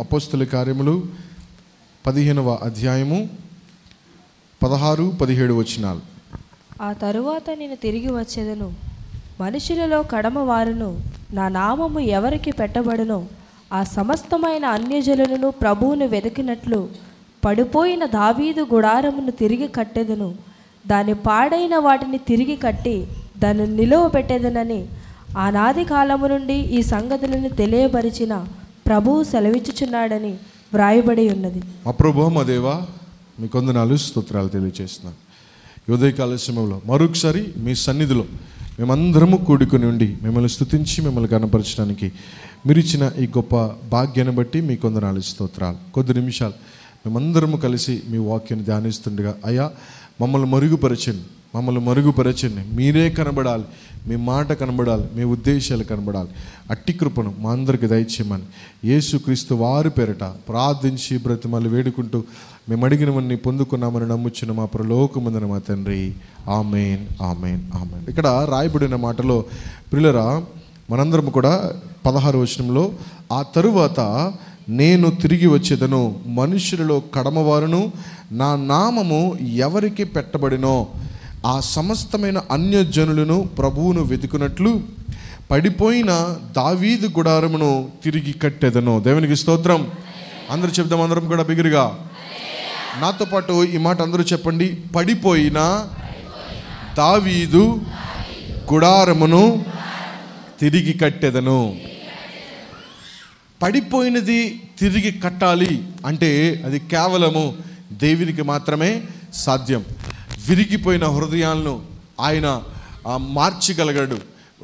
అపోస్తల కార్యములు 15వ అధ్యాయము 16-17 వచనాలు. ఆ తరువాత నేను తిరిగి వచ్చేదను, మనుషులలో కడమ వారును నా నామము ఎవరికి పెట్టబడునో ఆ సమస్తమైన అన్యజనులను ప్రభువును వెతికినట్లు పడిపోయిన దావీదు గుడారమును తిరిగి కట్టెదను, దాని పాడైన వాటిని తిరిగి కట్టి దాన్ని నిలువ పెట్టేదనని ఆనాది కాలము నుండి ఈ సంగతులను తెలియపరిచిన ప్రభువు సెలవిచ్చుచున్నాడని వ్రాయబడి ఉన్నది. మా ప్రభువా మా దేవా, మీ కొందనాలు స్తోత్రాలు తెలియజేస్తున్నాను. ఉదయకాల సమయంలో మరొకసారి మీ సన్నిధిలో మేమందరము కూడుకుని ఉండి మిమ్మల్ని స్తుతించి మిమ్మల్ని కనపరచడానికి మీరు ఇచ్చిన ఈ గొప్ప భాగ్యాన్ని బట్టి మీ కొందనాలు స్తోత్రాలు. కొద్ది నిమిషాలు మేమందరము కలిసి మీ వాక్యాన్ని ధ్యానిస్తుండగా అయ్యా మమ్మల్ని మరుగుపరచండి. మీరే కనబడాలి, మీ మాట కనబడాలి, మీ ఉద్దేశాలు కనబడాలి. అట్టి కృపను మా అందరికి దయచేయమని యేసుక్రీస్తు వారి పేరట ప్రార్థించి బ్రతిమలు వేడుకుంటూ మేము అడిగినవన్నీ పొందుకున్నామని నమ్ముచున్న మా పరలోకమందున మా తండ్రి, ఆమేన్ ఆమేన్ ఆమేన్. ఇక్కడ రాయబడిన మాటలో ప్రియులారా, మనందరం కూడా 16వ వచనంలో ఆ తరువాత నేను తిరిగి వచ్చేదను, మనుషులలో కడమవారును నా నామము ఎవరికి పెట్టబడినో ఆ సమస్తమైన అన్యజనులను ప్రభువును వెతుకున్నట్లు పడిపోయిన దావీదు గుడారమును తిరిగి కట్టెదను. దేవునికి స్తోత్రం. అందరూ చెప్దాం, అందరం కూడా బిగురుగా నాతో పాటు ఈ మాట అందరూ చెప్పండి. పడిపోయిన దావీదు గుడారమును తిరిగి కట్టెదను. పడిపోయినది తిరిగి కట్టాలి అంటే అది కేవలము దేవునికి మాత్రమే సాధ్యం. విరిగిపోయిన హృదయాలను ఆయన మార్చగలగడు,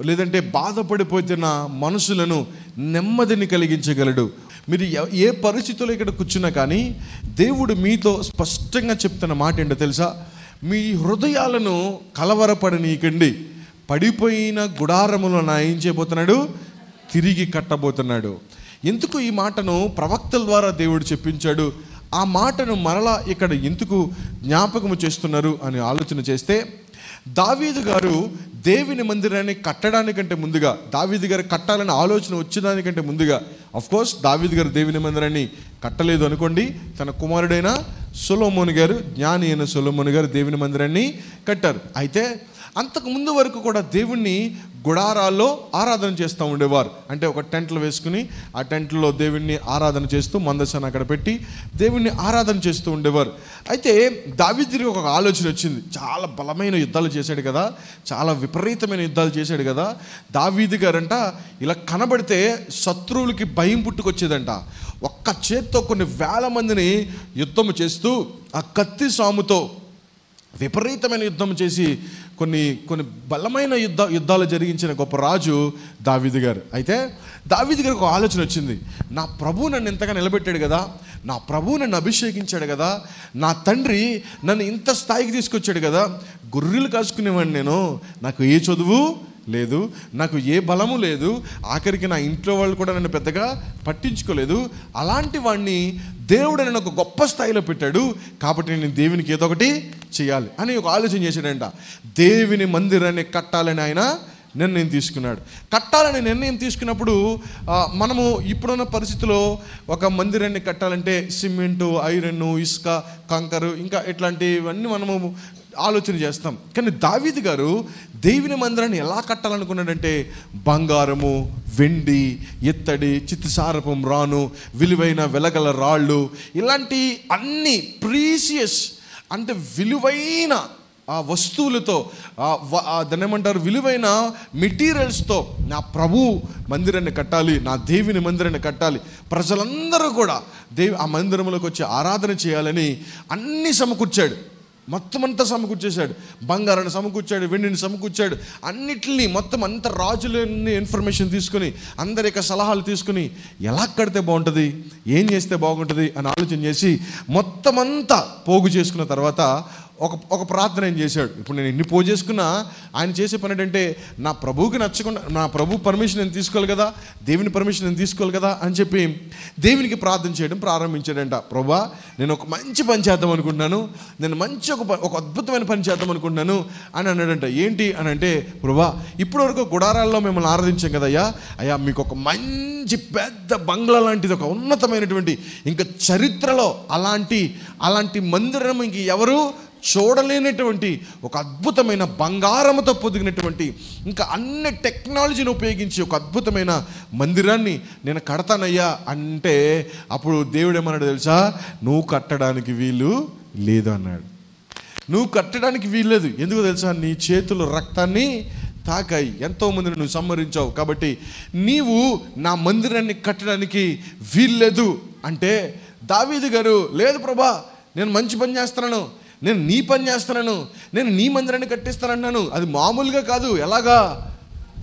లేదంటే బాధపడిపోతున్న మనసులను నెమ్మదిని కలిగించగలడు. మీరు ఏ పరిస్థితుల్లో ఇక్కడ కూర్చున్నా కానీ దేవుడు మీతో స్పష్టంగా చెప్తున్న మాట ఏంటో తెలుసా? మీ హృదయాలను కలవరపడనీయకండి. పడిపోయిన గుడారములను ఆయన ఏం చేయబోతున్నాడు? తిరిగి కట్టబోతున్నాడు. ఎందుకు ఈ మాటను ప్రవక్తల ద్వారా దేవుడు చెప్పించాడు? ఆ మాటను మరలా ఇక్కడ ఎందుకు జ్ఞాపకము చేస్తున్నారు అని ఆలోచన చేస్తే, దావీదు గారు దేవుని మందిరాన్ని కట్టడానికంటే ముందుగా, దావీదు గారు కట్టాలని ఆలోచన వచ్చేదానికంటే ముందుగా, అఫ్కోర్స్ దావీదు గారు దేవుని మందిరాన్ని కట్టలేదు అనుకోండి, తన కుమారుడైన సొలొమోను గారు, జ్ఞాని అయిన సొలొమోను గారు దేవుని మందిరాన్ని కట్టారు. అయితే అంతకు ముందు వరకు కూడా దేవుణ్ణి గుడారాల్లో ఆరాధన చేస్తూ ఉండేవారు. అంటే ఒక టెంట్లు వేసుకుని ఆ టెంట్లో దేవుణ్ణి ఆరాధన చేస్తూ మందసాన్ని అక్కడ పెట్టి దేవుణ్ణి ఆరాధన చేస్తూ ఉండేవారు. అయితే దావీదుకి ఒక ఆలోచన వచ్చింది. చాలా బలమైన యుద్ధాలు చేశాడు కదా, చాలా విపరీతమైన యుద్ధాలు చేశాడు కదా. దావీదు గారంట ఇలా కనబడితే శత్రువులకి భయం పుట్టుకొచ్చేదంట. ఒక్క చేత్తో కొన్ని వేల మందిని యుద్ధం చేస్తూ ఆ కత్తి సాముతో విపరీతమైన యుద్ధం చేసి కొన్ని బలమైన యుద్ధాలు జరిగించిన గొప్ప రాజు దావీదు గారు. అయితే దావీదు గారికి ఒక ఆలోచన వచ్చింది. నా ప్రభువు నన్ను ఇంతగా నిలబెట్టాడు కదా, నా ప్రభువు నన్ను అభిషేకించాడు కదా, నా తండ్రి నన్ను ఇంత స్థాయికి తీసుకొచ్చాడు కదా, గొర్రెలు కాసుకునేవాడిని నేను, నాకు ఏ చదువు లేదు, నాకు ఏ బలము లేదు, ఆఖరికి నా ఇంట్లో వాళ్ళు కూడా నన్ను పెద్దగా పట్టించుకోలేదు, అలాంటి వాడిని దేవుడు నన్ను ఒక గొప్ప స్థాయిలో పెట్టాడు, కాబట్టి నేను దేవునికి ఏదో ఒకటి చేయాలి అని ఒక ఆలోచన చేశాడంట. దేవుని మందిరాన్ని కట్టాలని ఆయన నిర్ణయం తీసుకున్నాడు. కట్టాలని నిర్ణయం తీసుకున్నప్పుడు మనము ఇప్పుడున్న పరిస్థితిలో ఒక మందిరాన్ని కట్టాలంటే సిమెంటు, ఐరన్, ఇసుక, కంకరు, ఇంకా ఇట్లాంటివన్నీ మనము ఆలోచన చేస్తాం. కానీ దావీదు గారు దేవుని మందిరాన్ని ఎలా కట్టాలనుకున్నాడంటే బంగారము, వెండి, ఇత్తడి, చిత్తిసారపం రాను, విలువైన వెలగల రాళ్ళు, ఇలాంటి అన్ని ప్రీసియస్ అంటే విలువైన ఆ వస్తువులతో, దాన్ని ఏమంటారు, విలువైన మెటీరియల్స్తో నా ప్రభు మందిరాన్ని కట్టాలి, నా దేవుని మందిరాన్ని కట్టాలి, ప్రజలందరూ కూడా ఆ మందిరంలోకి వచ్చి ఆరాధన చేయాలని అన్నీ సమకూర్చాడు. మొత్తం అంతా సమకూర్చేశాడు. బంగారాన్ని సమకూర్చాడు, వెండిని సమకూర్చాడు, అన్నిటిని మొత్తం అంత రాజులని ఇన్ఫర్మేషన్ తీసుకుని, అందరి యొక్క సలహాలు తీసుకుని ఎలా కడితే బాగుంటుంది, ఏం చేస్తే బాగుంటుంది అని ఆలోచన చేసి మొత్తం అంతా పోగు చేసుకున్న తర్వాత ఒక ప్రార్థన ఆయన చేశాడు. ఇప్పుడు నేను ఎన్ని పూజ చేసుకున్నా ఆయన చేసే పని ఏంటంటే, నా ప్రభువుకి నచ్చకుండా నా ప్రభు పర్మిషన్ నేను తీసుకోవాలి కదా, దేవుని పర్మిషన్ నేను తీసుకోవాలి కదా అని చెప్పి దేవునికి ప్రార్థన చేయడం ప్రారంభించాడంట. ప్రభువా, నేను ఒక మంచి పని చేద్దాం అనుకుంటున్నాను, నేను మంచి ఒక అద్భుతమైన పని చేద్దాం అనుకుంటున్నాను అని అన్నాడంట. ఏంటి అని అంటే, ప్రభువా, ఇప్పటివరకు గుడారాల్లో మిమ్మల్ని ఆరాధించాం కదయ్యా, అయ్యా మీకు ఒక మంచి పెద్ద బంగ్లా లాంటిది, ఒక ఉన్నతమైనటువంటి, ఇంకా చరిత్రలో అలాంటి మందిరం ఇంక ఎవరు చూడలేనటువంటి ఒక అద్భుతమైన బంగారంతో పొదిగినటువంటి, ఇంకా అన్ని టెక్నాలజీని ఉపయోగించి ఒక అద్భుతమైన మందిరాన్ని నేను కడతానయ్యా అంటే, అప్పుడు దేవుడు ఏమన్నాడు తెలుసా? నువ్వు కట్టడానికి వీలు లేదు అన్నాడు. నువ్వు కట్టడానికి వీల్లేదు. ఎందుకు తెలుసా? నీ చేతులు రక్తాన్ని తాకాయి, ఎంతోమందిని నువ్వు సంహరించావు, కాబట్టి నీవు నా మందిరాన్ని కట్టడానికి వీల్లేదు అంటే, దావీదు గారు, లేదు ప్రభా, నేను మంచి పని చేస్తున్నాను, నేను నీ పని చేస్తున్నాను, నేను నీ మందిరాన్ని కట్టిస్తానన్నాను, అది మామూలుగా కాదు, ఎలాగా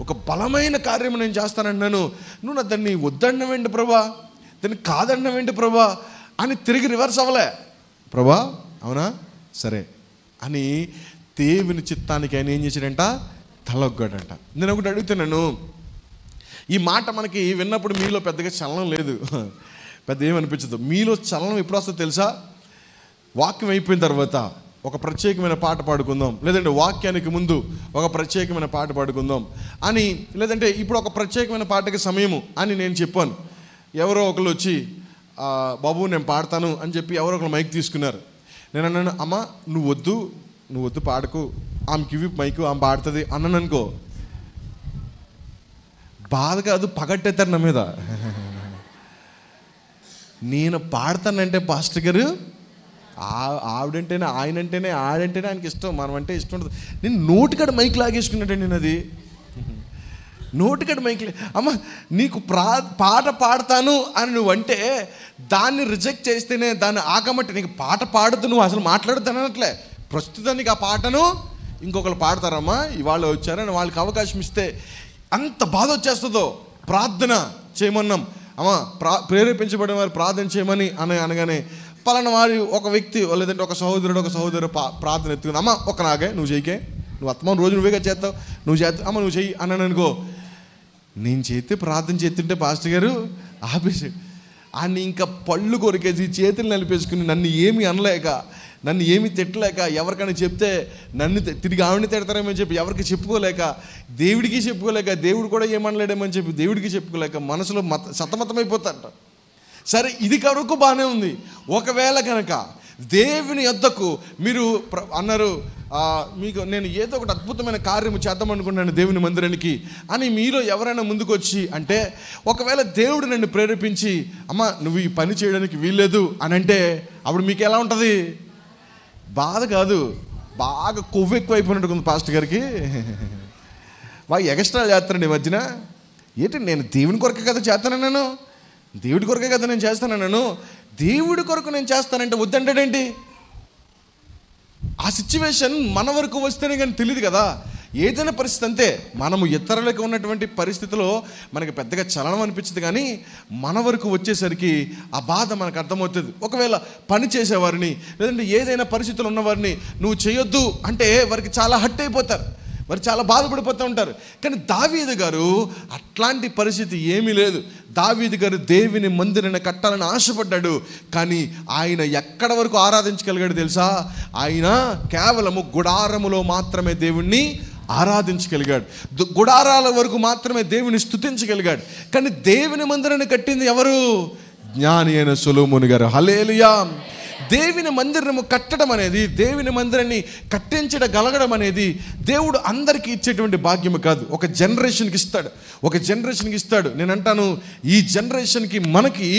ఒక బలమైన కార్యం నేను చేస్తానన్నాను, నువ్వు నా దాన్ని వద్దన్నవేంటి ప్రభా, దాన్ని కాదన్నవేంటి ప్రభా అని తిరిగి రివర్స్ అవ్వలే. ప్రభా అవునా, సరే అని దేవుని చిత్తానికి ఆయన ఏం చేశాడంట? తలొగ్గాడంట. నేను ఒకటి అడుగుతున్నాను, ఈ మాట మనకి విన్నప్పుడు మీలో పెద్దగా చలనం లేదు, పెద్ద ఏమనిపించదు. మీలో చలనం ఎప్పుడు వస్తుందో తెలుసా? వాక్యం అయిపోయిన తర్వాత ఒక ప్రత్యేకమైన పాట పాడుకుందాం, లేదంటే వాక్యానికి ముందు ఒక ప్రత్యేకమైన పాట పాడుకుందాం అని, లేదంటే ఇప్పుడు ఒక ప్రత్యేకమైన పాటకి సమయము అని నేను చెప్పాను. ఎవరో ఒకరు వచ్చి బాబు నేను పాడతాను అని చెప్పి ఎవరో ఒకరు మైక్ తీసుకున్నారు. నేను అన్నాను, అమ్మ నువ్వు వద్దు పాడకు, ఆమెకి ఇవి మైకు, ఆమె పాడుతుంది అన్నాను అనుకో, బాధ కాదు పగట్టేస్తారు నా మీద. నేను పాడతానంటే పాస్టర్ గారు, ఆవిడంటేనే ఆయనంటేనే ఆడంటేనే ఆయనకి ఇష్టం, మనం అంటే ఇష్టం ఉండదు. నేను నోటికాడ మైక్ లాగేసుకున్నాడండి. నేను అది నోటికాడ మైక్, అమ్మ నీకు పాట పాడతాను అని నువ్వు అంటే దాన్ని రిజెక్ట్ చేస్తేనే, దాన్ని ఆగమట్టి నీకు పాట పాడుతూ నువ్వు అసలు మాట్లాడుతానట్లే. ప్రస్తుతానికి ఆ పాటను ఇంకొకరు పాడతారమ్మా, ఇవాళ వచ్చారని వాళ్ళకి అవకాశం ఇస్తే అంత బాధ వచ్చేస్తుందో. ప్రార్థన చేయమన్నాం, అమ్మ ప్రేరేపించబడిన వారు ప్రార్థన చేయమని అనగానే పలానా వారి ఒక వ్యక్తి లేదంటే ఒక సహోదరుడు ప్రార్థన ఎత్తుకుంది, అమ్మ ఒక నాగే నువ్వు చేయకే, నువ్వు అత్తమ్మ రోజు నువ్వేగా చేస్తావు, నువ్వు చేస్తావు, అమ్మ నువ్వు చెయ్యి అన్నాను అనుకో. నేను చేస్తే ప్రార్థన చేస్తుంటే పాస్టర్ గారు ఆపేసి ఆయన ఇంకా పళ్ళు కొరికేసి చేతులు నలిపేసుకుని నన్ను ఏమీ అనలేక, నన్ను ఏమీ తిట్టలేక, ఎవరికైనా చెప్తే నన్ను తిరిగి ఆవిడని తిడతారేమని చెప్పి ఎవరికి చెప్పుకోలేక, దేవుడికి చెప్పుకోలేక, దేవుడు కూడా ఏమనలేడేమని చెప్పి దేవుడికి చెప్పుకోలేక మనసులో సతమతమైపోతారట. సరే ఇది వరకు బాగానే ఉంది. ఒకవేళ కనుక దేవుని యొద్దకు మీరు అన్నారు, మీకు నేను ఏదో ఒకటి అద్భుతమైన కార్యము చేద్దాం అనుకున్నాను దేవుని మందిరానికి అని మీలో ఎవరైనా ముందుకు వచ్చి అంటే, ఒకవేళ దేవుడు నన్ను ప్రేరేపించి అమ్మ నువ్వు ఈ పని చేయడానికి వీల్లేదు అని అంటే, అప్పుడు మీకు ఎలా ఉంటుంది? బాధ కాదు, బాగా కొవ్వు ఎక్కువ అయిపోయినట్టుంది పాస్టర్ గారికి, బాగా ఎక్స్ట్రా చేస్తానండి ఈ మధ్యన. ఏంటి నేను దేవుని కొరకే కదా చేస్తానన్నాను, దేవుడి కొరకే కదా నేను చేస్తానన్నాను, దేవుడి కొరకు నేను చేస్తానంటే వద్దంటాడేంటి? ఆ సిచ్యువేషన్ మన వరకు వస్తేనే కానీ తెలియదు కదా. ఏదైనా పరిస్థితి అంతే, మనము ఇతరులకు ఉన్నటువంటి పరిస్థితిలో మనకి పెద్దగా చలనం అనిపించదు, కానీ మన వరకు వచ్చేసరికి ఆ బాధ మనకు అర్థమవుతుంది. ఒకవేళ పని చేసేవారిని లేదంటే ఏదైనా పరిస్థితులు ఉన్నవారిని నువ్వు చేయొద్దు అంటే వారికి చాలా హర్ట్ అయిపోతారు, వారు చాలా బాధపడిపోతూ ఉంటారు. కానీ దావీదు గారు అట్లాంటి పరిస్థితి ఏమీ లేదు. దావీదు గారు దేవుని మందిరాన్ని కట్టాలని ఆశపడ్డాడు, కానీ ఆయన ఎక్కడ వరకు ఆరాధించగలిగాడు తెలుసా? ఆయన కేవలము గుడారములో మాత్రమే దేవుణ్ణి ఆరాధించగలిగాడు, గుడారాల వరకు మాత్రమే దేవుని స్తుతించగలిగాడు. కానీ దేవుని మందిరాన్ని కట్టింది ఎవరు? జ్ఞాని అయిన సొలొమోను గారు. హల్లెలూయా. దేవుని మందిరము కట్టడం అనేది, దేవుని మందిరాన్ని కట్టించగలగడం అనేది దేవుడు అందరికీ ఇచ్చేటువంటి భాగ్యము కాదు, ఒక జనరేషన్కి ఇస్తాడు. నేను అంటాను, ఈ జనరేషన్కి మనకి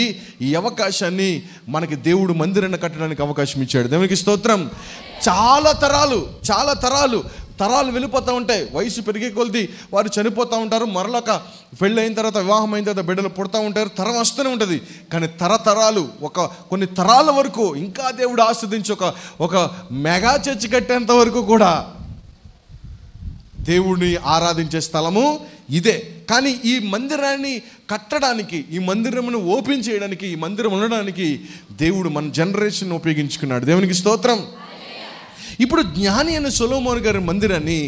ఈ అవకాశాన్ని మనకి దేవుడు మందిరాన్ని కట్టడానికి అవకాశం ఇచ్చాడు. దేవునికి స్తోత్రం. చాలా తరాలు వెళ్ళిపోతూ ఉంటాయి, వయసు పెరిగే కొలది వారు చనిపోతూ ఉంటారు, మరొక పెళ్ళి అయిన తర్వాత వివాహం అయిన తర్వాత బిడ్డలు పుడతా ఉంటారు, తరం వస్తూనే ఉంటుంది. కానీ తరతరాలు కొన్ని తరాల వరకు ఇంకా దేవుడు ఆస్వాదించి ఒక మెగా చర్చి కట్టేంత వరకు కూడా దేవుడిని ఆరాధించే స్థలము ఇదే. కానీ ఈ మందిరాన్ని కట్టడానికి, ఈ మందిరమును ఓపెన్ చేయడానికి, ఈ మందిరం ఉండడానికి దేవుడు మన జనరేషన్ ఉపయోగించుకున్నాడు. దేవునికి స్తోత్రం. ఇప్పుడు జ్ఞాని అయిన సొలొమోను గారి మందిరాన్ని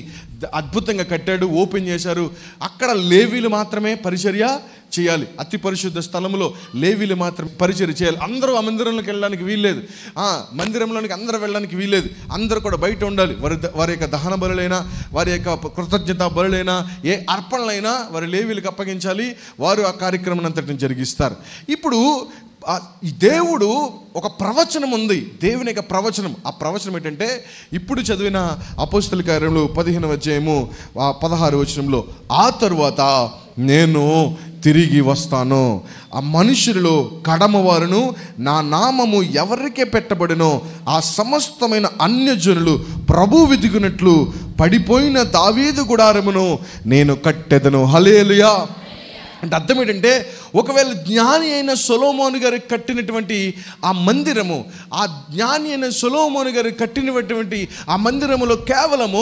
అద్భుతంగా కట్టాడు, ఓపెన్ చేశారు. అక్కడ లేవీలు మాత్రమే పరిచర్య చేయాలి. అతి పరిశుద్ధ స్థలంలో లేవీలు మాత్రమే పరిచర్య చేయాలి. అందరూ ఆ మందిరంలోకి వెళ్ళడానికి వీల్లేదు, మందిరంలోనికి అందరూ వెళ్ళడానికి వీల్లేదు. అందరూ కూడా బయట ఉండాలి. వారి యొక్క దహన బలులైనా, వారి యొక్క కృతజ్ఞత బలులైనా, ఏ అర్పణలైనా వారి లేవీలకు అప్పగించాలి. వారు ఆ కార్యక్రమం అంతటిని జరిగిస్తారు. ఇప్పుడు ఈ దేవుడు ఒక ప్రవచనం ఉంది, దేవుని యొక్క ప్రవచనం. ఆ ప్రవచనం ఏంటంటే ఇప్పుడు చదివిన అపోస్తల కార్యములు 15వ అధ్యాయము 16వ వచనంలో, ఆ తరువాత నేను తిరిగి వస్తాను, ఆ మనుషులలో కడమవారును నా నామము ఎవరికే పెట్టబడినో ఆ సమస్తమైన అన్యజనులు ప్రభు వెదిగినట్లు పడిపోయిన దావీదు గుడారమును నేను కట్టెదను. హల్లెలూయా. అంటే అర్థం ఏంటంటే, ఒకవేళ జ్ఞాని అయిన సొలొమోను గారు కట్టినటువంటి ఆ మందిరము, ఆ జ్ఞాని అయిన సొలొమోను గారు కట్టినటువంటి ఆ మందిరములో కేవలము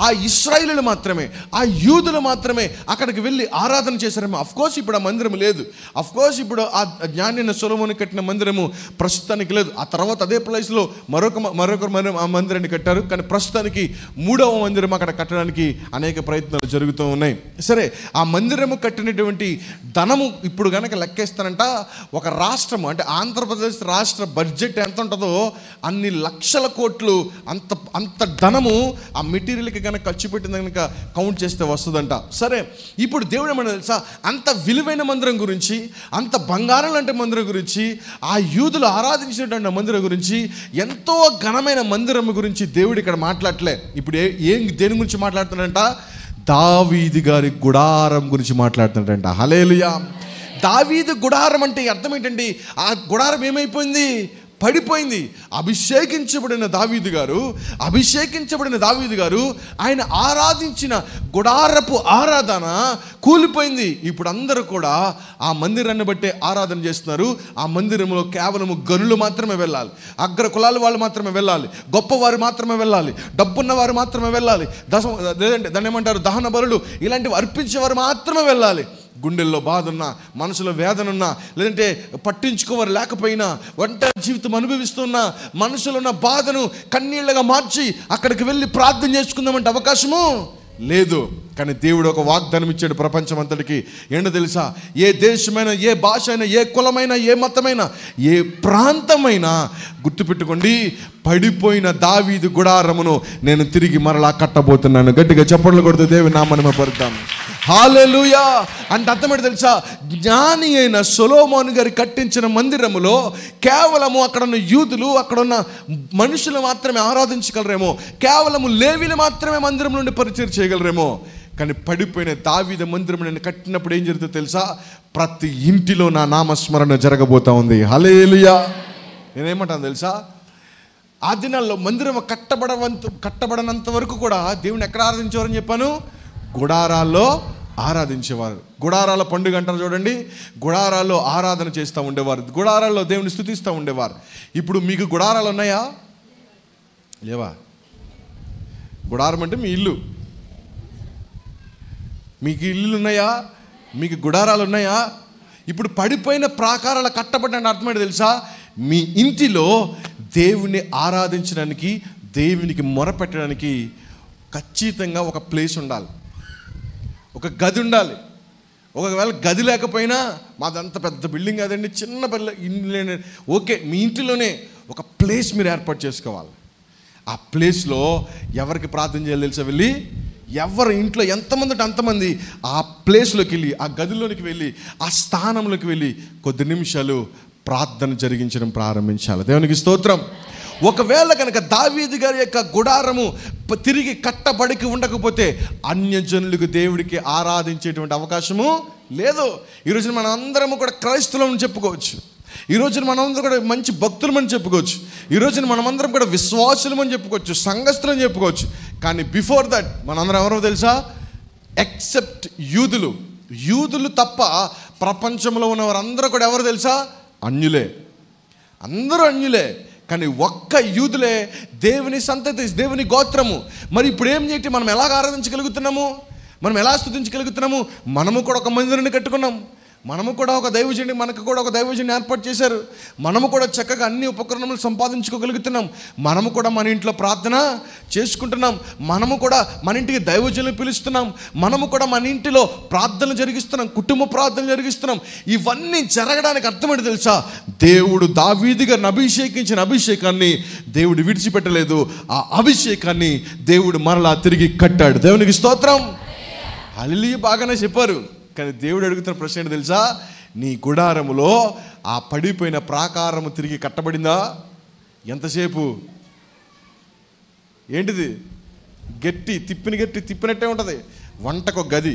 ఆ ఇశ్రాయేలీయులు మాత్రమే, ఆ యూదులు మాత్రమే అక్కడికి వెళ్ళి ఆరాధన చేశారేమో. అఫ్కోర్స్ ఇప్పుడు ఆ మందిరం లేదు, అఫ్కోర్స్ ఇప్పుడు ఆ జ్ఞాని అయిన సొలొమోను కట్టిన మందిరము ప్రస్తుతానికి లేదు. ఆ తర్వాత అదే ప్లేస్లో మరొక ఆ మందిరాన్ని కట్టారు. కానీ ప్రస్తుతానికి 3వ మందిరం అక్కడ కట్టడానికి అనేక ప్రయత్నాలు జరుగుతూ ఉన్నాయి. సరే, ఆ మందిరము కట్టినటువంటి ధనము ఇప్పుడు కనుక లెక్కేస్తానంట, ఒక రాష్ట్రము అంటే ఆంధ్రప్రదేశ్ రాష్ట్ర బడ్జెట్ ఎంత ఉంటుందో అన్ని లక్షల కోట్లు, అంత ధనము ఆ మెటీరియల్కి కనుక ఖర్చు పెట్టిన కనుక కౌంట్ చేస్తే వస్తుందంట. సరే, ఇప్పుడు దేవుడు ఏమన్నా తెలుసా, అంత విలువైన మందిరం గురించి, అంత బంగారం లాంటి మందిరం గురించి, ఆ యూదులు ఆరాధించినటువంటి మందిరం గురించి, ఎంతో ఘనమైన మందిరం గురించి దేవుడు ఇక్కడ మాట్లాడలే. ఇప్పుడు దేని గురించి మాట్లాడుతున్నాడంట? దావీదు గారి గుడారం గురించి మాట్లాడుతున్నాడంట. హల్లెలూయా. దావీదు గుడారం అంటే అర్థం ఏంటండి? ఆ గుడారం ఏమైపోయింది? పడిపోయింది. అభిషేకించబడిన దావీదు గారు ఆయన ఆరాధించిన గుడారపు ఆరాధన కూలిపోయింది. ఇప్పుడు అందరూ కూడా ఆ మందిరాన్ని బట్టే ఆరాధన చేస్తున్నారు. ఆ మందిరంలో కేవలము గనులు మాత్రమే వెళ్ళాలి, అగ్ర కులాల వాళ్ళు మాత్రమే వెళ్ళాలి, గొప్పవారు మాత్రమే వెళ్ళాలి, డబ్బున్న వారు మాత్రమే వెళ్ళాలి, లేదంటే దాన్ని ఏమంటారు, దహన బలులు ఇలాంటివి అర్పించేవారు మాత్రమే వెళ్ళాలి. గుండెల్లో బాధ ఉన్నా, మనసులో వేదన ఉన్నా, లేదంటే పట్టించుకోవారు లేకపోయినా, ఒంటరి జీవితం అనుభవిస్తున్నా, మనసులో ఉన్న బాధను కన్నీళ్లుగా మార్చి అక్కడికి వెళ్ళి ప్రార్థన చేసుకుందామంటే అవకాశము లేదు. కానీ దేవుడు ఒక వాగ్దానం ఇచ్చాడు ప్రపంచం అంతటికి. ఏంటో తెలుసా? ఏ దేశమైనా, ఏ భాష అయినా, ఏ కులమైనా, ఏ మతమైనా, ఏ ప్రాంతమైనా గుర్తుపెట్టుకోండి, పడిపోయిన దావీదు గుడారమును నేను తిరిగి మరలా కట్టబోతున్నాను. గట్టిగా చప్పట్లు కొడుతూ దేవుని నామమున పరుద్దాం. హల్లెలూయా. అంటే అర్థమేంటో తెలుసా? జ్ఞాని అయిన సొలొమోను గారు కట్టించిన మందిరములో కేవలము అక్కడున్న యూదులు, అక్కడున్న మనుషులు మాత్రమే ఆరాధించగలరేమో, కేవలము లేవీలు మాత్రమే మందిరం నుండి పరిచయం చేయగలరేమో. కానీ పడిపోయిన దావీదు మందిరం నేను కట్టినప్పుడు ఏం జరుగుతుందో తెలుసా? ప్రతి ఇంటిలో నా నామస్మరణ జరగబోతా ఉంది. హల్లెలూయా. నేనేమంటాను తెలుసా? ఆ దినాల్లో మందిరం కట్టబడనంత వరకు కూడా దేవుని ఎక్కడ ఆరాధించేవారని చెప్పాను? గుడారాల్లో ఆరాధించేవారు. గుడారాల పండుగ అంటారు చూడండి, గుడారాల్లో ఆరాధన చేస్తూ ఉండేవారు, గుడారాల్లో దేవుని స్తుతిస్తూ ఉండేవారు. ఇప్పుడు మీకు గుడారాలు ఉన్నాయా? లేవా? గుడారం అంటే మీ ఇల్లు. మీకు ఇల్లులు ఉన్నాయా? మీకు గుడారాలు ఉన్నాయా? ఇప్పుడు పడిపోయిన ప్రాకారాల కట్టబడిన అర్థమైంది తెలుసా? మీ ఇంటిలో దేవుని ఆరాధించడానికి, దేవునికి మొరపెట్టడానికి ఖచ్చితంగా ఒక ప్లేస్ ఉండాలి, ఒక గది ఉండాలి. ఒకవేళ గది లేకపోయినా, మాదంత పెద్ద బిల్డింగ్ కాదండి, చిన్న ఇల్లు, ఓకే, మీ ఇంటిలోనే ఒక ప్లేస్ మీరు ఏర్పాటు చేసుకోవాలి. ఆ ప్లేస్లో ఎవరికి ప్రార్థన చేయాలి తెలుసా? వెళ్ళి ఎవరి ఇంట్లో ఎంతమంది అంటే అంతమంది ఆ ప్లేస్లోకి వెళ్ళి, ఆ గదిలోనికి వెళ్ళి, ఆ స్థానంలోకి వెళ్ళి కొద్ది నిమిషాలు ప్రార్థన జరిగించడం ప్రారంభించాలి. దేవునికి స్తోత్రం. ఒకవేళ కనుక దావీదు గారి యొక్క గుడారము తిరిగి కట్టబడికి ఉండకపోతే అన్యజనులకు దేవుడికి ఆరాధించేటువంటి అవకాశము లేదు. ఈరోజు మనం అందరము కూడా క్రైస్తవులని చెప్పుకోవచ్చు, ఈరోజు మనమందరం కూడా మంచి భక్తులమని చెప్పుకోవచ్చు, ఈరోజు మనమందరం కూడా విశ్వాసులమని చెప్పుకోవచ్చు, సంఘస్థులని చెప్పుకోవచ్చు. కానీ బిఫోర్ దట్ మనందరం ఎవరో తెలుసా? ఎక్సెప్ట్ యూదులు తప్ప ప్రపంచంలో ఉన్న వారందరూ కూడా ఎవరు తెలుసా? అన్యులే. అందరూ అన్యులే. కానీ ఒక్క యూదులే దేవుని సంతతి, దేవుని గోత్రము. మరి ఇప్పుడు ఏం చేయండి? మనం ఎలాగ ఆరాధించగలుగుతున్నాము? మనం ఎలా స్తుతించగలుగుతున్నాము? మనము కూడా ఒక మందిరాన్ని కట్టుకున్నాం, మనము కూడా ఒక దైవజనుడి, మనకు కూడా ఒక దైవజనుడిని ఏర్పాటు చేశారు. మనము కూడా చక్కగా అన్ని ఉపకరణములు సంపాదించుకోగలుగుతున్నాం. మనము కూడా మన ఇంట్లో ప్రార్థన చేసుకుంటున్నాం. మనము కూడా మన ఇంటికి దైవజనులు పిలుస్తున్నాం. మనము కూడా మన ఇంటిలో ప్రార్థనలు జరిగిస్తున్నాం, కుటుంబ ప్రార్థనలు జరిగిస్తున్నాం. ఇవన్నీ జరగడానికి అర్థమేంటి తెలుసా? దేవుడు దావీదు గారిని అభిషేకించిన అభిషేకాన్ని దేవుడు విడిచిపెట్టలేదు. ఆ అభిషేకాన్ని దేవుడు మరలా తిరిగి కట్టాడు. దేవునికి స్తోత్రం. హల్లెలూయా. బాగానే చెప్పారు. కానీ దేవుడు అడుగుతున్న ప్రశ్న ఏంటి తెలుసా? నీ గుడారములో ఆ పడిపోయిన ప్రాకారము తిరిగి కట్టబడిందా? ఎంతసేపు? ఏంటిది? గట్టి తిప్పినట్టే ఉంటుంది. వంటకు ఒక గది,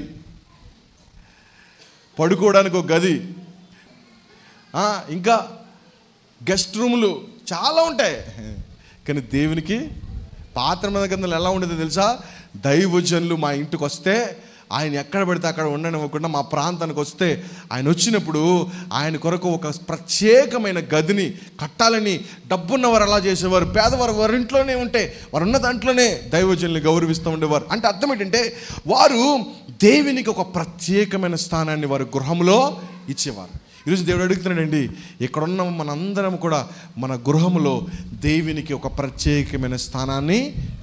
పడుకోవడానికి ఒక గది, ఇంకా గెస్ట్ రూములు చాలా ఉంటాయి. కానీ దేవునికి పాత్ర గ్రంథంలో ఎలా ఉండేదో తెలుసా? దైవజనులు మా ఇంటికి వస్తే ఆయన ఎక్కడ పెడితే అక్కడ ఉండనివ్వకుండా మా ప్రాంతానికి వస్తే ఆయన వచ్చినప్పుడు ఆయన కొరకు ఒక ప్రత్యేకమైన గదిని కట్టాలని డబ్బున్నవారు అలా చేసేవారు. పేదవారు వారి ఇంట్లోనే ఉంటే వారు ఉన్న దాంట్లోనే దైవజనుల్ని గౌరవిస్తూ ఉండేవారు. అంటే అర్థం ఏంటంటే వారు దేవునికి ఒక ప్రత్యేకమైన స్థానాన్ని వారి గృహంలో ఇచ్చేవారు. ఈరోజు దేవుడు అడుగుతున్నాడండి, ఇక్కడున్న మనందరం కూడా మన గృహంలో దేవునికి ఒక ప్రత్యేకమైన స్థానాన్ని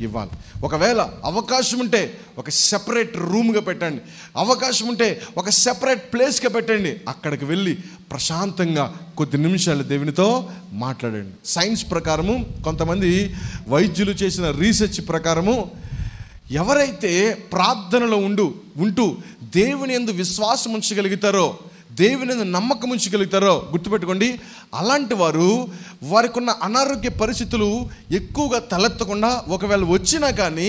ఇవ్వాలి. ఒకవేళ అవకాశం ఉంటే ఒక సెపరేట్ రూమ్గా పెట్టండి, అవకాశం ఉంటే ఒక సెపరేట్ ప్లేస్గా పెట్టండి. అక్కడికి వెళ్ళి ప్రశాంతంగా కొద్ది నిమిషాలు దేవునితో మాట్లాడండి. సైన్స్ ప్రకారము, కొంతమంది వైద్యులు చేసిన రీసెర్చ్ ప్రకారము, ఎవరైతే ప్రార్థనలో ఉంటూ దేవుని యందు విశ్వాసం ఉంచగలుగుతారో, దేవుని నమ్మకం ఉంచగలుగుతారో, గుర్తుపెట్టుకోండి, అలాంటి వారు వారికి ఉన్న అనారోగ్య పరిస్థితులు ఎక్కువగా తలెత్తకుండా, ఒకవేళ వచ్చినా కానీ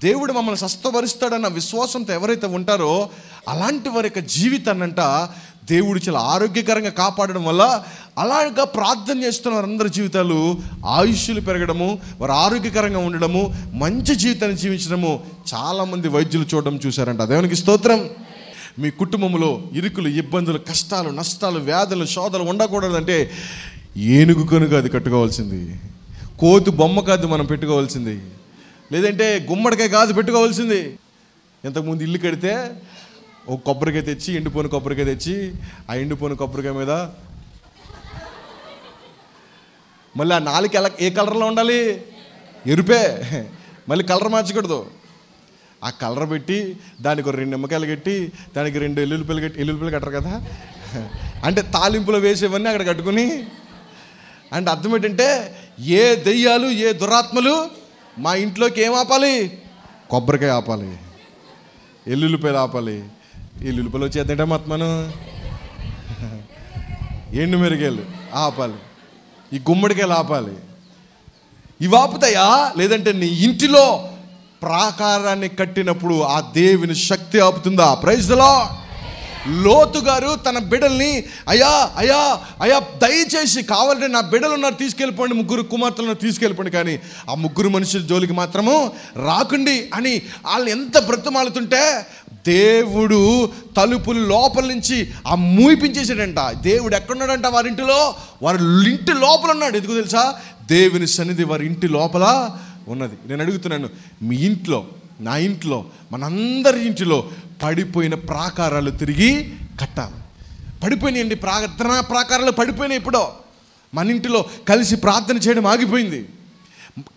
దేవుడు మమ్మల్ని స్వస్థపరుస్తాడన్న విశ్వాసంతో ఎవరైతే ఉంటారో అలాంటి వారి యొక్క జీవితాన్నంట దేవుడు చాలా ఆరోగ్యకరంగా కాపాడడం వల్ల అలాగా ప్రార్థన చేస్తున్న వారందరి జీవితాలు ఆయుష్యులు పెరగడము, వారు ఆరోగ్యకరంగా ఉండడము, మంచి జీవితాన్ని జీవించడము చాలామంది వైద్యులు చూడడం చూశారంట. దేవునికి స్తోత్రం. మీ కుటుంబంలో ఇరుకులు, ఇబ్బందులు, కష్టాలు, నష్టాలు, వ్యాధులు, శోధనలు ఉండకూడదంటే ఏనుగు కనుక అది కట్టుకోవాల్సింది, కోతి బొమ్మ కాదు మనం పెట్టుకోవాల్సింది, లేదంటే గుమ్మడికాయ కాదు పెట్టుకోవాల్సింది. ఇంతకుముందు ఇల్లు కడితే ఒక కొబ్బరికాయ తెచ్చి, ఎండిపోయిన కొబ్బరికాయ తెచ్చి, ఆ ఎండిపోయిన కొబ్బరికాయ మీద మళ్ళీ ఆ నాలుగు ఏ కలర్లో ఉండాలి? ఎరుపే. మళ్ళీ కలర్ మార్చకూడదు. ఆ కలర్ పెట్టి దానికి 2 నిమ్మకాయలు కట్టి దానికి 2 ఎల్లుల్లిపాయలు కట్టరు కదా, అంటే తాలింపులో వేసేవన్నీ అక్కడ కట్టుకుని. అంటే అర్థం ఏంటంటే ఏ దెయ్యాలు, ఏ దురాత్మలు మా ఇంట్లోకి ఏం ఆపాలి? కొబ్బరికాయ ఆపాలి, ఎల్లుల్లిపాయలు ఆపాలి. ఎల్లుల్లిపాయలు వచ్చేద్దంటే మొత్తమను ఎండు మిరగాయలు ఆపాలి, ఈ గుమ్మడికాయలు ఆపాలి. ఇవి ఆపుతాయా? లేదంటే నీ ఇంటిలో ప్రాకారాన్ని కట్టినప్పుడు ఆ దేవుని శక్తి ఆపుతుందా? Praise the Lord. లోతు గారు తన బిడ్డల్ని, అయ్యా అయ్యా అయ్యా దయచేసి కావాలంటే నా బిడ్డలు ఉన్నారు తీసుకెళ్ళిపోండి, 3 కుమార్తెలను తీసుకెళ్ళిపోండి, కానీ ఆ 3 మనుషుల జోలికి మాత్రము రాకండి అని వాళ్ళని ఎంత బ్రతమాలుతుంటే దేవుడు తలుపులు లోపల నుంచి ఆ మూయిపించేసాడంట. దేవుడు ఎక్కడున్నాడంట? వారింటిలో, వారి ఇంటి లోపల ఉన్నాడు. ఎందుకు తెలుసా? దేవుని సన్నిధి వారి ఇంటి లోపల ఉన్నది. నేను అడుగుతున్నాను, మీ ఇంట్లో, నా ఇంట్లో, మనందరి ఇంటిలో పడిపోయిన ప్రాకారాలు తిరిగి కట్టాలి. పడిపోయినాయండి, ప్రార్థనా ప్రాకారాలు పడిపోయినాయి. ఎప్పుడో మన ఇంటిలో కలిసి ప్రార్థన చేయడం ఆగిపోయింది.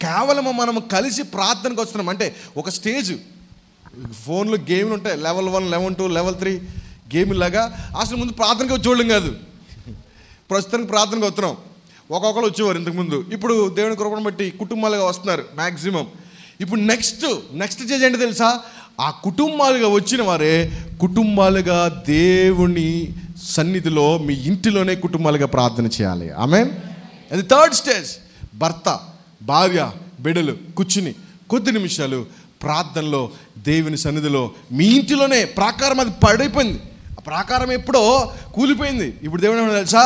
కేవలం మనము కలిసి ప్రార్థనకు వస్తున్నాం అంటే ఒక స్టేజ్, ఫోన్లో గేమ్లు ఉంటాయి, లెవెల్ 1, లెవెల్ 2, లెవెల్ 3 గేమ్లాగా. అసలు ముందు ప్రార్థనకు వచ్చేవాళ్ళం కాదు, ప్రస్తుతానికి ప్రార్థనకు వస్తున్నాం. ఒక్కొక్కరు వచ్చేవారు ఇంతకుముందు. ఇప్పుడు దేవుని కృపను బట్టి కుటుంబాలుగా వస్తున్నారు మ్యాక్సిమం. ఇప్పుడు నెక్స్ట్ స్టేజ్ ఏంటో తెలుసా? ఆ కుటుంబాలుగా వచ్చిన వారే కుటుంబాలుగా దేవుని సన్నిధిలో మీ ఇంటిలోనే కుటుంబాలుగా ప్రార్థన చేయాలి. ఆమేన్. అది 3rd స్టేజ్. భర్త, భార్య, బిడ్డలు కూర్చుని కొద్ది నిమిషాలు ప్రార్థనలో దేవుని సన్నిధిలో మీ ఇంటిలోనే. ప్రాకారం అది పడిపోయింది, ఆ ప్రాకారం ఎప్పుడో కూలిపోయింది. ఇప్పుడు దేవుడు ఏమన్నా తెలుసా?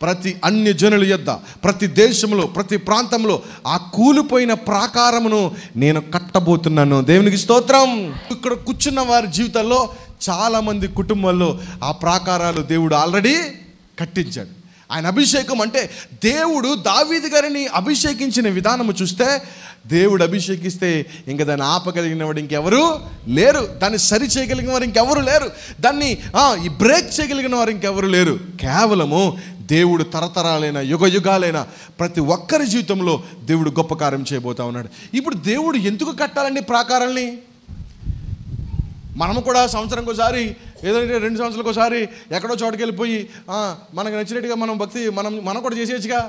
ప్రతి అన్య జనుల యొద్ద, ప్రతి దేశంలో, ప్రతి ప్రాంతంలో ఆ కూలిపోయిన ప్రాకారమును నేను కట్టబోతున్నాను. దేవునికి స్తోత్రం. ఇక్కడ కూర్చున్న వారి జీవితాల్లో చాలామంది కుటుంబాల్లో ఆ ప్రాకారాలు దేవుడు ఆల్రెడీ కట్టించాడు. ఆయన అభిషేకం అంటే దేవుడు దావీదు గారిని అభిషేకించిన విధానము చూస్తే, దేవుడు అభిషేకిస్తే ఇంకా దాన్ని ఆపగలిగిన వాడు ఇంకెవరు లేరు, దాన్ని సరి చేయగలిగిన వారు ఇంకెవరు లేరు, దాన్ని ఈ బ్రేక్ చేయగలిగిన వారు ఇంకెవరు లేరు. కేవలము దేవుడు తరతరాలైన యుగాలైన ప్రతి ఒక్కరి జీవితంలో దేవుడు గొప్ప కార్యం చేయబోతా ఉన్నాడు. ఇప్పుడు దేవుడు ఎందుకు కట్టాలండి ప్రాకారాల్ని? మనము కూడా సంవత్సరంకి ఒకసారి, ఏదంటే 2 సంవత్సరాలకు ఒకసారి ఎక్కడో చోటుకి వెళ్ళిపోయి మనకు నచ్చినట్టుగా మనం భక్తి మనం కూడా చేసేయచ్చుగా.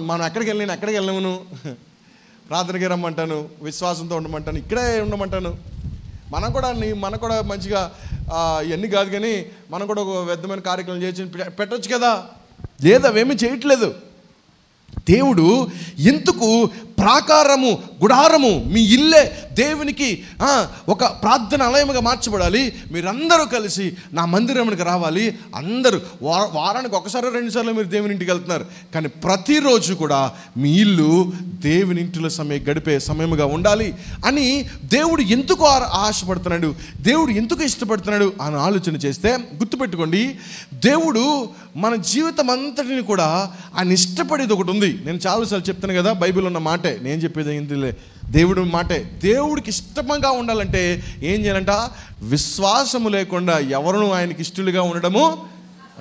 మనం ఎక్కడికి వెళ్ళాను, ప్రార్థనకి రమ్మంటాను, విశ్వాసంతో ఉండమంటాను, ఇక్కడే ఉండమంటాను. మనకు కూడా మంచిగా ఇవన్నీ కాదు, కానీ మనం కూడా ఒక విధమైన కార్యక్రమం చేసి పెట్టచ్చు కదా. లేదు, అవేమీ చేయట్లేదు. దేవుడు ఎందుకు ప్రాకారము, గుడారము, మీ ఇల్లే దేవునికి ఒక ప్రార్థన ఆలయముగా మార్చబడాలి, మీరందరూ కలిసి నా మందిరానికి రావాలి. అందరూ వారానికి 1-2 సార్లు మీరు దేవుని ఇంటికి వెళ్తున్నారు, కానీ ప్రతిరోజు కూడా మీ ఇల్లు దేవుని ఇంటిలో గడిపే సమయముగా ఉండాలి అని దేవుడు ఎందుకు ఆశపడుతున్నాడు, దేవుడు ఎందుకు ఇష్టపడుతున్నాడు అని ఆలోచన చేస్తే గుర్తుపెట్టుకోండి, దేవుడు మన జీవితం అంతటిని కూడా ఆయన ఇష్టపడేది ఒకటి ఉంది. నేను చాలాసార్లు చెప్తాను కదా, బైబిల్ ఉన్న మాటే నేను చెప్పేది ఏంటిలే, దేవుడి మాటే. దేవుడికి ఇష్టంగా ఉండాలంటే ఏం చేయాలంట? విశ్వాసము లేకుండా ఎవరు ఆయనకి ఇష్టలుగా ఉండడము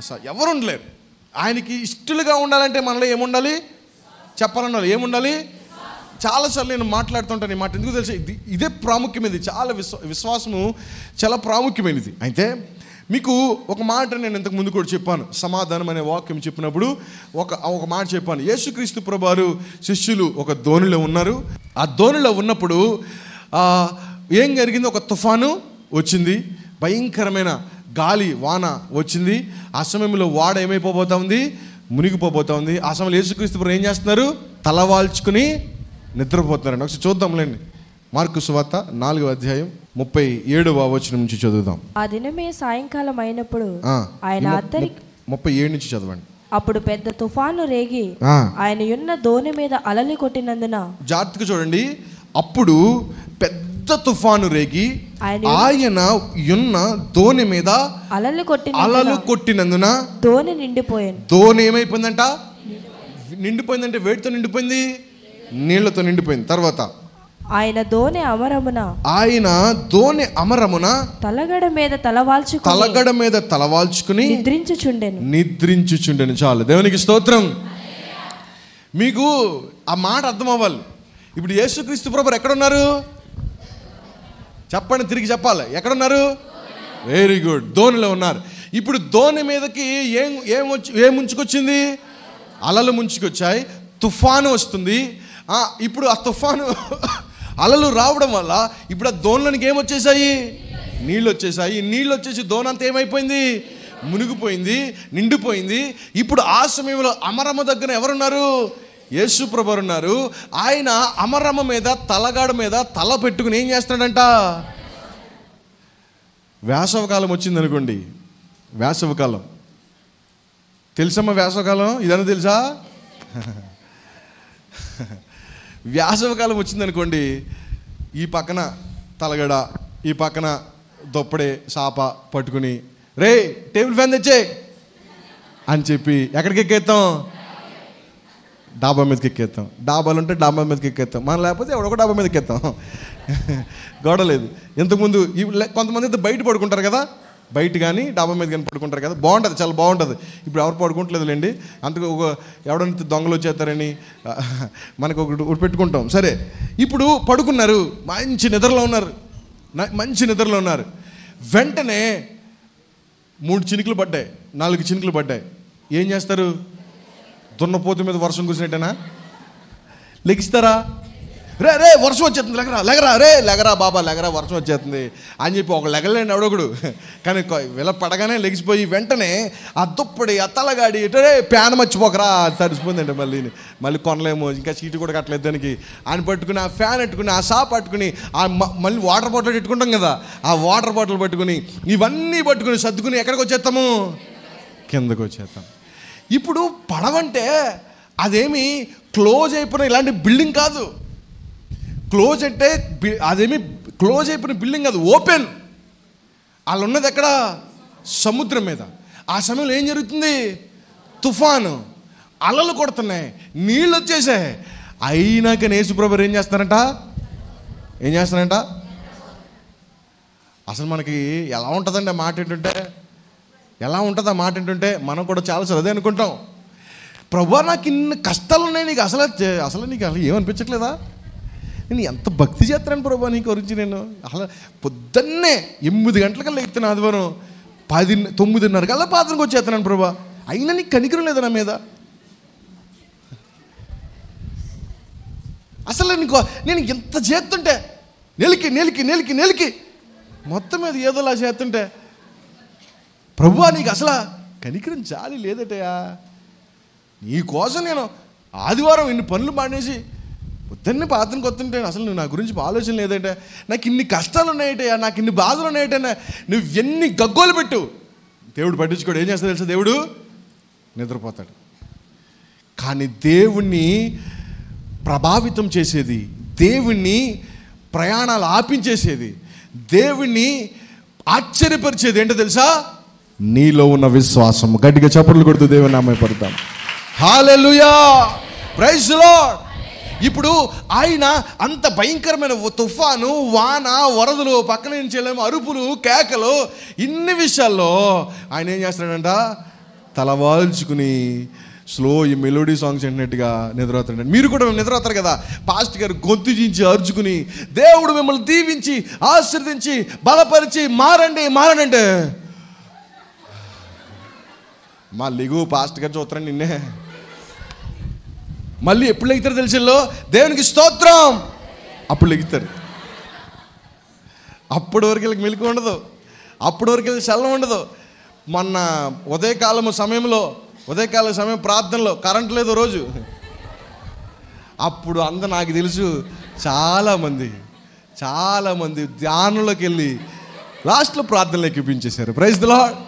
అసలు ఎవరు ఉండలేరు. ఆయనకి ఇష్టలుగా ఉండాలంటే మనలో ఏముండాలి చెప్పాలన్నా, ఏముండాలి? చాలాసార్లు నేను మాట్లాడుతుంటాను ఈ మాట, ఎందుకు తెలుసు, ఇదే ప్రాముఖ్యమైనది. చాలా విశ్వాసము చాలా ప్రాముఖ్యమైనది. అయితే మీకు ఒక మాట నేను ఇంతకు ముందు కూడా చెప్పాను, సమాధానం అనే వాక్యం చెప్పినప్పుడు ఒక మాట చెప్పాను. యేసుక్రీస్తు ప్రభువారు శిష్యులు ఒక దోణిలో ఉన్నారు. ఆ దోణిలో ఉన్నప్పుడు ఏం జరిగింది? ఒక తుఫాను వచ్చింది, భయంకరమైన గాలి వాన వచ్చింది. ఆ సమయంలో వాడ ఏమైపోబోతా ఉంది? మునిగిపోబోతా ఉంది. ఆ సమయంలో యేసుక్రీస్తు ప్రభు ఏం చేస్తున్నారు? తలవాల్చుకుని నిద్రపోతున్నారండి. ఒకసారి చూద్దాంలేండి. మార్కు సువార్త 4వ అధ్యాయం 37వ వచనం నుంచి చదువుదాం. ఆ దినమే సాయంకాలం అయినప్పుడు ఆయన 37 నుంచి చదవండి. అప్పుడు పెద్ద తుఫాను రేగి ఆయన ఉన్న దోణి మీద అలలు కొట్టినందున, జాగ్రత్తగా చూడండి, అప్పుడు పెద్ద తుఫాను రేగి ఆయన ఉన్న దోణి మీద అలలు కొట్టినందున దోణి నిండిపోయింది. దోణి ఏమైపోయిందంట? నిండిపోయిందంటే వేడితో నిండిపోయింది, నీళ్లతో నిండిపోయింది. తర్వాత ఆయన దోణి అమరమున తలగడ మీద తలవాల్చుకుని నిద్రించుచుండెను. చాలు, దేవునికి స్తోత్రం. మీకు ఆ మాట అర్థం అవ్వాలి. ఇప్పుడు యేసుక్రీస్తు ప్రభువు ఎక్కడున్నారు చెప్పండి, తిరిగి చెప్పాలి. ఎక్కడున్నారు? వెరీ గుడ్, దోణిలో ఉన్నారు. ఇప్పుడు దోణి మీదకి ఏం ముంచుకొచ్చింది? అలలు ముంచుకొచ్చాయి, తుఫాను వస్తుంది. ఇప్పుడు ఆ తుఫాను అలలు రావడం వల్ల ఇప్పుడు ఆ దోణిలోనికి ఏమొచ్చేసాయి? నీళ్ళు వచ్చేసాయి. నీళ్ళు వచ్చేసి దోణంతా ఏమైపోయింది? మునిగిపోయింది, నిండిపోయింది. ఇప్పుడు ఆ సమయంలో అమరమ్మ దగ్గర ఎవరున్నారు? యేసు ప్రభువు ఉన్నారు. ఆయన అమరమ్మ మీద తలగాడ మీద తల పెట్టుకుని ఏం చేస్తున్నాడంట? వేసవకాలం వచ్చింది అనుకోండి, వేసవకాలం తెలుసమ్మా? వేసవకాలం ఇదన్నా తెలుసా? వేసవకాలం వచ్చిందనుకోండి, ఈ పక్కన తలగడ, ఈ పక్కన దొప్పడే సాప పట్టుకుని, రే టేబుల్ ఫ్యాన్ తెచ్చే అని చెప్పి ఎక్కడికి ఎక్కేస్తాం? డాబా మీదకి ఎక్కేస్తాం. డాబాలు ఉంటే డాబా మీదకి ఎక్కేస్తాం, మనం లేకపోతే ఎవడొక డాబా మీదకి ఎక్కేస్తాం. గొడవలేదు. ఇంతకుముందు కొంతమంది అయితే బయట పడుకుంటారు కదా, బయట కానీ డాబా మీద కానీ పడుకుంటారు కదా, బాగుంటుంది, చాలా బాగుంటుంది. ఇప్పుడు ఎవరు పడుకుంటలేదులేండి, అందుకు ఎవడంత దొంగలు వచ్చేస్తారని మనకు ఒకటి పెట్టుకుంటాం. సరే, ఇప్పుడు పడుకున్నారు, మంచి నిద్రలో ఉన్నారు. వెంటనే 3 చినుకులు పడ్డాయి, 4 చినుకులు పడ్డాయి. ఏం చేస్తారు? దున్నపోతు మీద వర్షం కురిసినట్టేనా? లెగిస్తారా? రే వర్షం వచ్చేస్తుంది, లెగరా బాబా, వర్షం వచ్చేస్తుంది అని చెప్పి ఒక లెగలేండి ఎవడొకడు. కానీ వీళ్ళ పడగానే లెగిసిపోయి వెంటనే ఆ దుప్పడి, ఆ తలగాడి, ప్యాన్ మర్చిపోకరా, తడిసిపోయిందండి. మళ్ళీ కొనలేము, ఇంకా సీటు కూడా కట్టలేదు దానికి అని పట్టుకుని, ఆ ఫ్యాన్ పెట్టుకుని, ఆ షాప్ పట్టుకుని, మళ్ళీ వాటర్ బాటిల్ పెట్టుకుంటాం కదా, ఆ వాటర్ బాటిల్ పట్టుకుని, ఇవన్నీ పట్టుకుని సర్దుకుని ఎక్కడికి వచ్చేస్తాము? కిందకు వచ్చేస్తాం. ఇప్పుడు పడవంటే అదేమి క్లోజ్ అయిపోయిన ఇలాంటి బిల్డింగ్ కాదు. క్లోజ్ అంటే అదేమి క్లోజ్ అయిపోయిన బిల్డింగ్ కాదు, ఓపెన్. వాళ్ళు ఉన్నది ఎక్కడ? సముద్రం మీద. ఆ సమయంలో ఏం జరుగుతుంది? తుఫాను, అలలు కొడుతున్నాయి, నీళ్ళు వచ్చేసాయి. అయినాక యేసుప్రభువు ఏం చేస్తారంట? అసలు మనకి ఎలా ఉంటుందండి ఆ మాట ఏంటంటే, ఎలా ఉంటుంది ఆ మాట ఏంటంటే, మనం కూడా చాలాసార్లు అదే అనుకుంటాం. ప్రభువా నాకు ఇన్ని కష్టాలు ఉన్నాయి, నీకు అసలు నీకు ఏమనిపించట్లేదా? నేను ఎంత భక్తి చేస్తాను ప్రభువా నీ గురించి. నేను అసలు పొద్దున్నే 8 గంటలకల్లా ఎత్తాను, ఆదివారం 9:30 కల్లా పాత్రకు వచ్చేస్తున్నాను ప్రభువా, అయినా నీకు కనికరం లేదా నా మీద? అసలు నేను ఎంత చేస్తుంటే నెలికి మొత్తం మీద ఏదోలా చేస్తుంటే, ప్రభువా నీకు అసలు కనికరం జాలి లేదటయా, నీకోసం నేను ఆదివారం ఇన్ని పనులు మానేసి పొద్దున్నే పాత్రకి వస్తుంటే అసలు నువ్వు నా గురించి ఆలోచన లేదంటే, నాకు ఇన్ని కష్టాలు ఉన్నాయటయా, నాకు ఇన్ని బాధలు ఉన్నాయటన్నా, నువ్వు ఎన్ని గగ్గోలు పెట్టు, దేవుడు పట్టించుకోడు. ఏం చేస్తాడు తెలుసా? దేవుడు నిద్రపోతాడు. కానీ దేవుణ్ణి ప్రభావితం చేసేది, దేవుణ్ణి ప్రయాణాలు ఆపించేసేది, దేవుణ్ణి ఆశ్చర్యపరిచేది ఏంటో తెలుసా? నీలో ఉన్న విశ్వాసం. గట్టిగా చప్పట్లు కొడుతూ దేవుని నామమున పడతాం. హల్లెలూయా, ప్రైజ్ ది లార్డ్. ఇప్పుడు ఆయన అంత భయంకరమైన తుఫాను, వాన, వరదలు, పక్కన నుంచి వెళ్ళేమో అరుపులు, కేకలు, ఇన్ని విషయాల్లో ఆయన ఏం చేస్తున్నాడంట? తలవాల్చుకుని స్లో ఈ మెలోడీ సాంగ్స్ వింటున్నట్టుగా నిద్రపోతాడు. మీరు కూడా నిద్రపోతారు కదా, పాస్టర్ గారు గొంతు చించి అరుచుకుని దేవుడు మిమ్మల్ని దీవించి ఆశీర్వదించి బలపరిచి మారండి అంటే మా లెగు పాస్టర్ గారు చూస్తారండి నిన్నే. మళ్ళీ ఎప్పుడు లెగుతారు తెలిసిలో? దేవునికి స్తోత్రం, అప్పుడు లెగుతారు. అప్పటి వరకు వీళ్ళకి మెలకు ఉండదు, అప్పటి వరకు వీళ్ళకి చల్లం ఉండదు. మొన్న ఉదయకాల సమయం ప్రార్థనలో కరెంట్ లేదు రోజు. అప్పుడు నాకు తెలుసు చాలామంది ధ్యానంలోకి వెళ్ళి లాస్ట్లో ప్రార్థనలు ఎక్కిపించేశారు. ప్రైజ్ ది లార్డ్,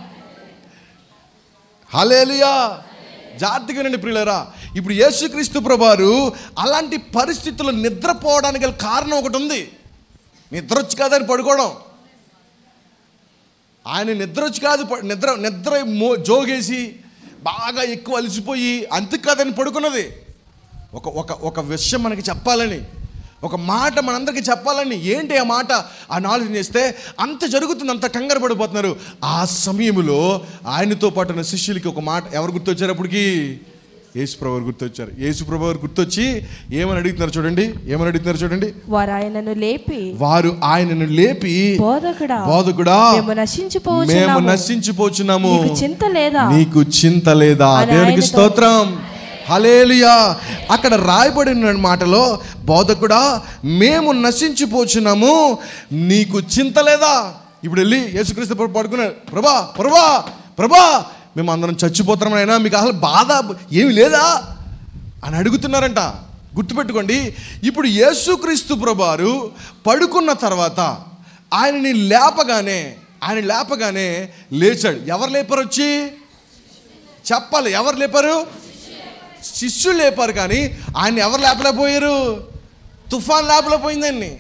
హల్లెలూయా. జాగ్రత్తగా రండి ప్రియులారా. ఇప్పుడు యేసుక్రీస్తు ప్రభువారు అలాంటి పరిస్థితుల్లో నిద్రపోవడానికి గల కారణం ఒకటి ఉంది. నిద్ర వచ్చి కాదని పడుకోవడం, ఆయన నిద్ర వచ్చి కాదు, నిద్ర జోగేసి బాగా ఎక్కువ అలసిపోయి అంతకు కాదని పడుకున్నది. ఒక విషయం మనకి చెప్పాలని, ఒక మాట మనందరికీ చెప్పాలని. ఏంటి ఆ మాట అని ఆలోచన చేస్తే అంత జరుగుతుంది, అంత కంగారు పడిపోతున్నారు. ఆ సమయంలో ఆయనతో పాటు ఉన్న శిష్యులకి ఒక మాట ఎవరు గుర్తొచ్చారు? అప్పటికి యేసుప్రభువు గుర్తొచ్చారు. యేసుప్రభువు గుర్తొచ్చి ఏమని అడుగుతున్నారు చూడండి. వారు ఆయనను లేపి బోధకుడా మేము నశించిపోచున్నాము, నీకు చింత లేదా? దేవునికి స్తోత్రం, హల్లెలూయా. అక్కడ రాయబడిన మాటలో బోధకుడా మేము నశించిపోచున్నాము, నీకు చింత లేదా? ఇప్పుడు వెళ్ళి యేసుక్రీస్తు పడుకున్నాడు, ప్రభా మేము అందరం చచ్చిపోతామనైనా మీకు అసలు బాధ ఏమి లేదా అని అడుగుతున్నారంట. గుర్తుపెట్టుకోండి, ఇప్పుడు యేసుక్రీస్తు ప్రభువారు పడుకున్న తర్వాత ఆయన లేపగానే లేచాడు. ఎవరు లేపారు? వచ్చి చెప్పాలి, ఎవరు లేపారు? శిష్యులు లేపారు. కానీ ఆయన ఎవరు లేపలేకపోయారు? తుఫాన్ లేపలేకపోయిందాన్ని,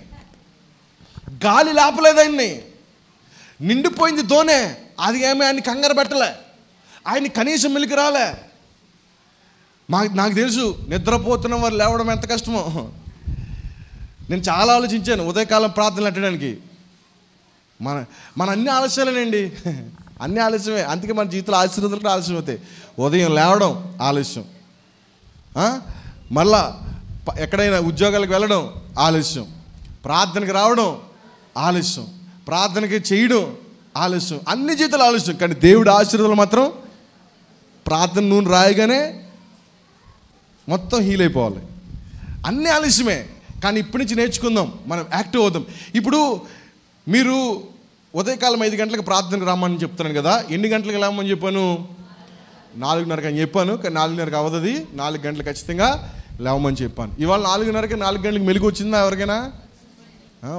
గాలి లేపలేదాన్ని, నిండిపోయింది దోనే, అది ఏమీ ఆయన కంగారు పెట్టలే, ఆయన కనీసం మెలికి రాలే. నాకు తెలుసు నిద్రపోతున్న వారు లేవడం ఎంత కష్టమో. నేను చాలా ఆలోచించాను ఉదయకాలం ప్రార్థనలు పెట్టడానికి. మన అన్ని ఆలస్యాలేనండి, అన్ని ఆలస్యమే. అందుకే మన జీవితంలో ఆశీర్వాదాలు కూడా ఆలస్యం అవుతాయి. ఉదయం లేవడం ఆలస్యం, మళ్ళా ఎక్కడైనా ఉద్యోగాలకు వెళ్ళడం ఆలస్యం, ప్రార్థనకి రావడం ఆలస్యం, ప్రార్థనకి చేయడం ఆలస్యం, అన్ని జీవితాలు ఆలస్యం. కానీ దేవుడి ఆశీర్వాదాలు మాత్రం ప్రార్థన నూనె రాయగానే మొత్తం హీల్ అయిపోవాలి. అన్నీ ఆలస్యమే. కానీ ఇప్పటి నుంచి నేర్చుకుందాం, మనం యాక్టివ్ అవుదాం. ఇప్పుడు మీరు ఉదయకాలం 5 గంటలకు ప్రార్థనకు రమ్మని చెప్తున్నాను కదా, ఎన్ని గంటలకు రామని చెప్పాను? 4:30 అని చెప్పాను. కానీ 4:30 అవ్వదు, 4 గంటలు ఖచ్చితంగా లేవమని చెప్పాను. ఇవాళ 4:30కి 4 గంటలకు మెలుగు వచ్చిందా ఎవరికైనా?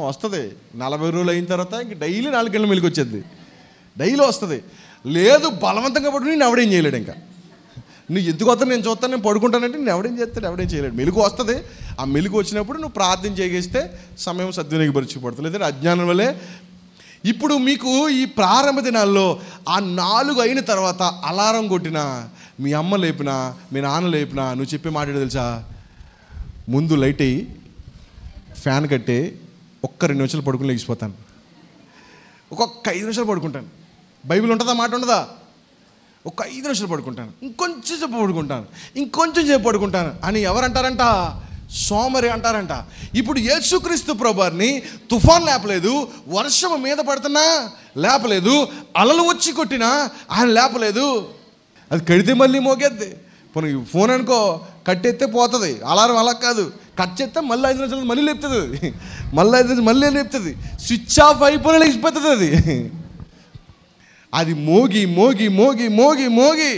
వస్తుంది. 40 రోజులు అయిన తర్వాత ఇంక డైలీ 4 గంటలకు మెలుగు వచ్చేది, డైలీ వస్తుంది. లేదు బలవంతంగా పడుకుని నేను ఎవడేం చేయలేడు. ఇంకా నువ్వు ఎందుకు వస్తా, నేను చూస్తాను, నేను పడుకుంటానంటే నేను ఎవడేం చేస్తాడు, ఎవడేం చేయలేడు. మెలుగు వస్తుంది. ఆ మెలుగు వచ్చినప్పుడు నువ్వు ప్రార్థన చేస్తే సమయం సద్వినియోగపరచబడుతుంది. లేదంటే అజ్ఞానం వల్లే ఇప్పుడు మీకు ఈ ప్రారంభ దినాల్లో ఆ 4 అయిన తర్వాత అలారం కొట్టినా, మీ అమ్మ లేపినా, మీ నాన్న లేపినా, నువ్వు చెప్పే మాట ఏంటో తెలుసా? ముందు లైట్ అయ్యి ఫ్యాన్ కట్టే ఒక్క 2 నిమిషాలు పడుకుని లేచిపోతాను, ఒక్కొక్క 5 నిమిషాలు పడుకుంటాను. బైబిల్ ఉంటుందా, మాట ఉండదా? ఒక 5 నిమిషాలు పడుకుంటాను, ఇంకొంచెం సేపు పడుకుంటాను, ఇంకొంచెం సేపు పడుకుంటాను అని ఎవరంటారంట? సోమరి అంటారంట. ఇప్పుడు యేసుక్రీస్తు ప్రభువారిని తుఫాన్ లేపలేదు, వర్షం మీద పడుతున్నా లేపలేదు, అలలు వచ్చి కొట్టినా ఆయన లేపలేదు. అది కడితే మళ్ళీ మోగేద్ది. ఫోన్ అనుకో, కట్టెత్తే పోతుంది. అలారం అలా కాదు, కట్ చేస్తే మళ్ళీ 5 నిమిషాలు మళ్ళీ లేపుతుంది, మళ్ళీ 5 నిమిషాలు మళ్ళీ లేపుతుంది. స్విచ్ ఆఫ్ అయిపోయినా లేచిపోతుంది అది. అది మోగి మోగి మోగి మోగి మోగి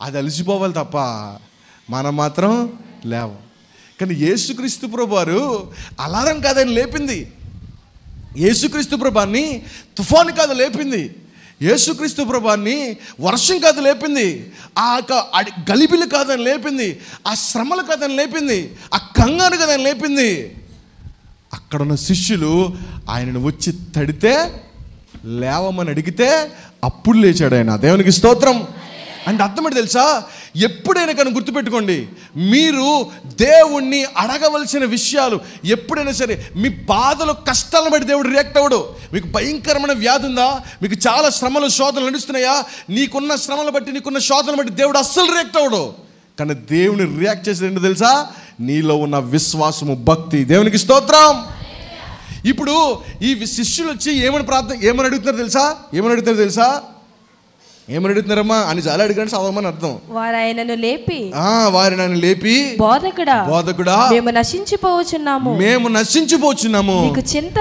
అది అలసిపోవాలి తప్ప మనం మాత్రం లేవం. కానీ యేసుక్రీస్తు ప్రభువారు అలారం కాదని లేపింది. యేసుక్రీస్తు ప్రభువాన్ని తుఫాను కాదు లేపింది. యేసుక్రీస్తు ప్రభువాన్ని వర్షం కాదు లేపింది. ఆ గలిబిలి కాదని లేపింది. ఆ శ్రమలు కాదని లేపింది. ఆ కంగారు కాదని లేపింది. అక్కడున్న శిష్యులు ఆయనను వచ్చి తడితే, లేవమని అడిగితే అప్పుడు లేచాడు ఆయన. దేవునికి స్తోత్రం. అంటే అర్థం ఏంటి తెలుసా? ఎప్పుడైనా కానీ గుర్తుపెట్టుకోండి, మీరు దేవుణ్ణి అడగవలసిన విషయాలు ఎప్పుడైనా సరే, మీ బాధలు కష్టాలను బట్టి దేవుడు రియాక్ట్ అవ్వడు. మీకు భయంకరమైన వ్యాధి ఉందా, మీకు చాలా శ్రమలు శోధనలు నడుస్తున్నాయా, నీకున్న శ్రమలు బట్టి, నీకున్న శోధనలు బట్టి దేవుడు అస్సలు రియాక్ట్ అవ్వడు. కానీ దేవుని రియాక్ట్ చేసేది ఏంటో తెలుసా? నీలో ఉన్న విశ్వాసము, భక్తి. దేవునికి స్తోత్రం. ఇప్పుడు ఈ శిష్యులు వచ్చి ఏమని అడుగుతున్నారు తెలుసా? ఏమని అడుగుతున్నారమ్మా అని చాలా అడిగాడు చదవమని అర్థం. వారు ఆయనను లేపి బోధకుడా మేము నశించిపోవచ్చున్నాము నీకు చింత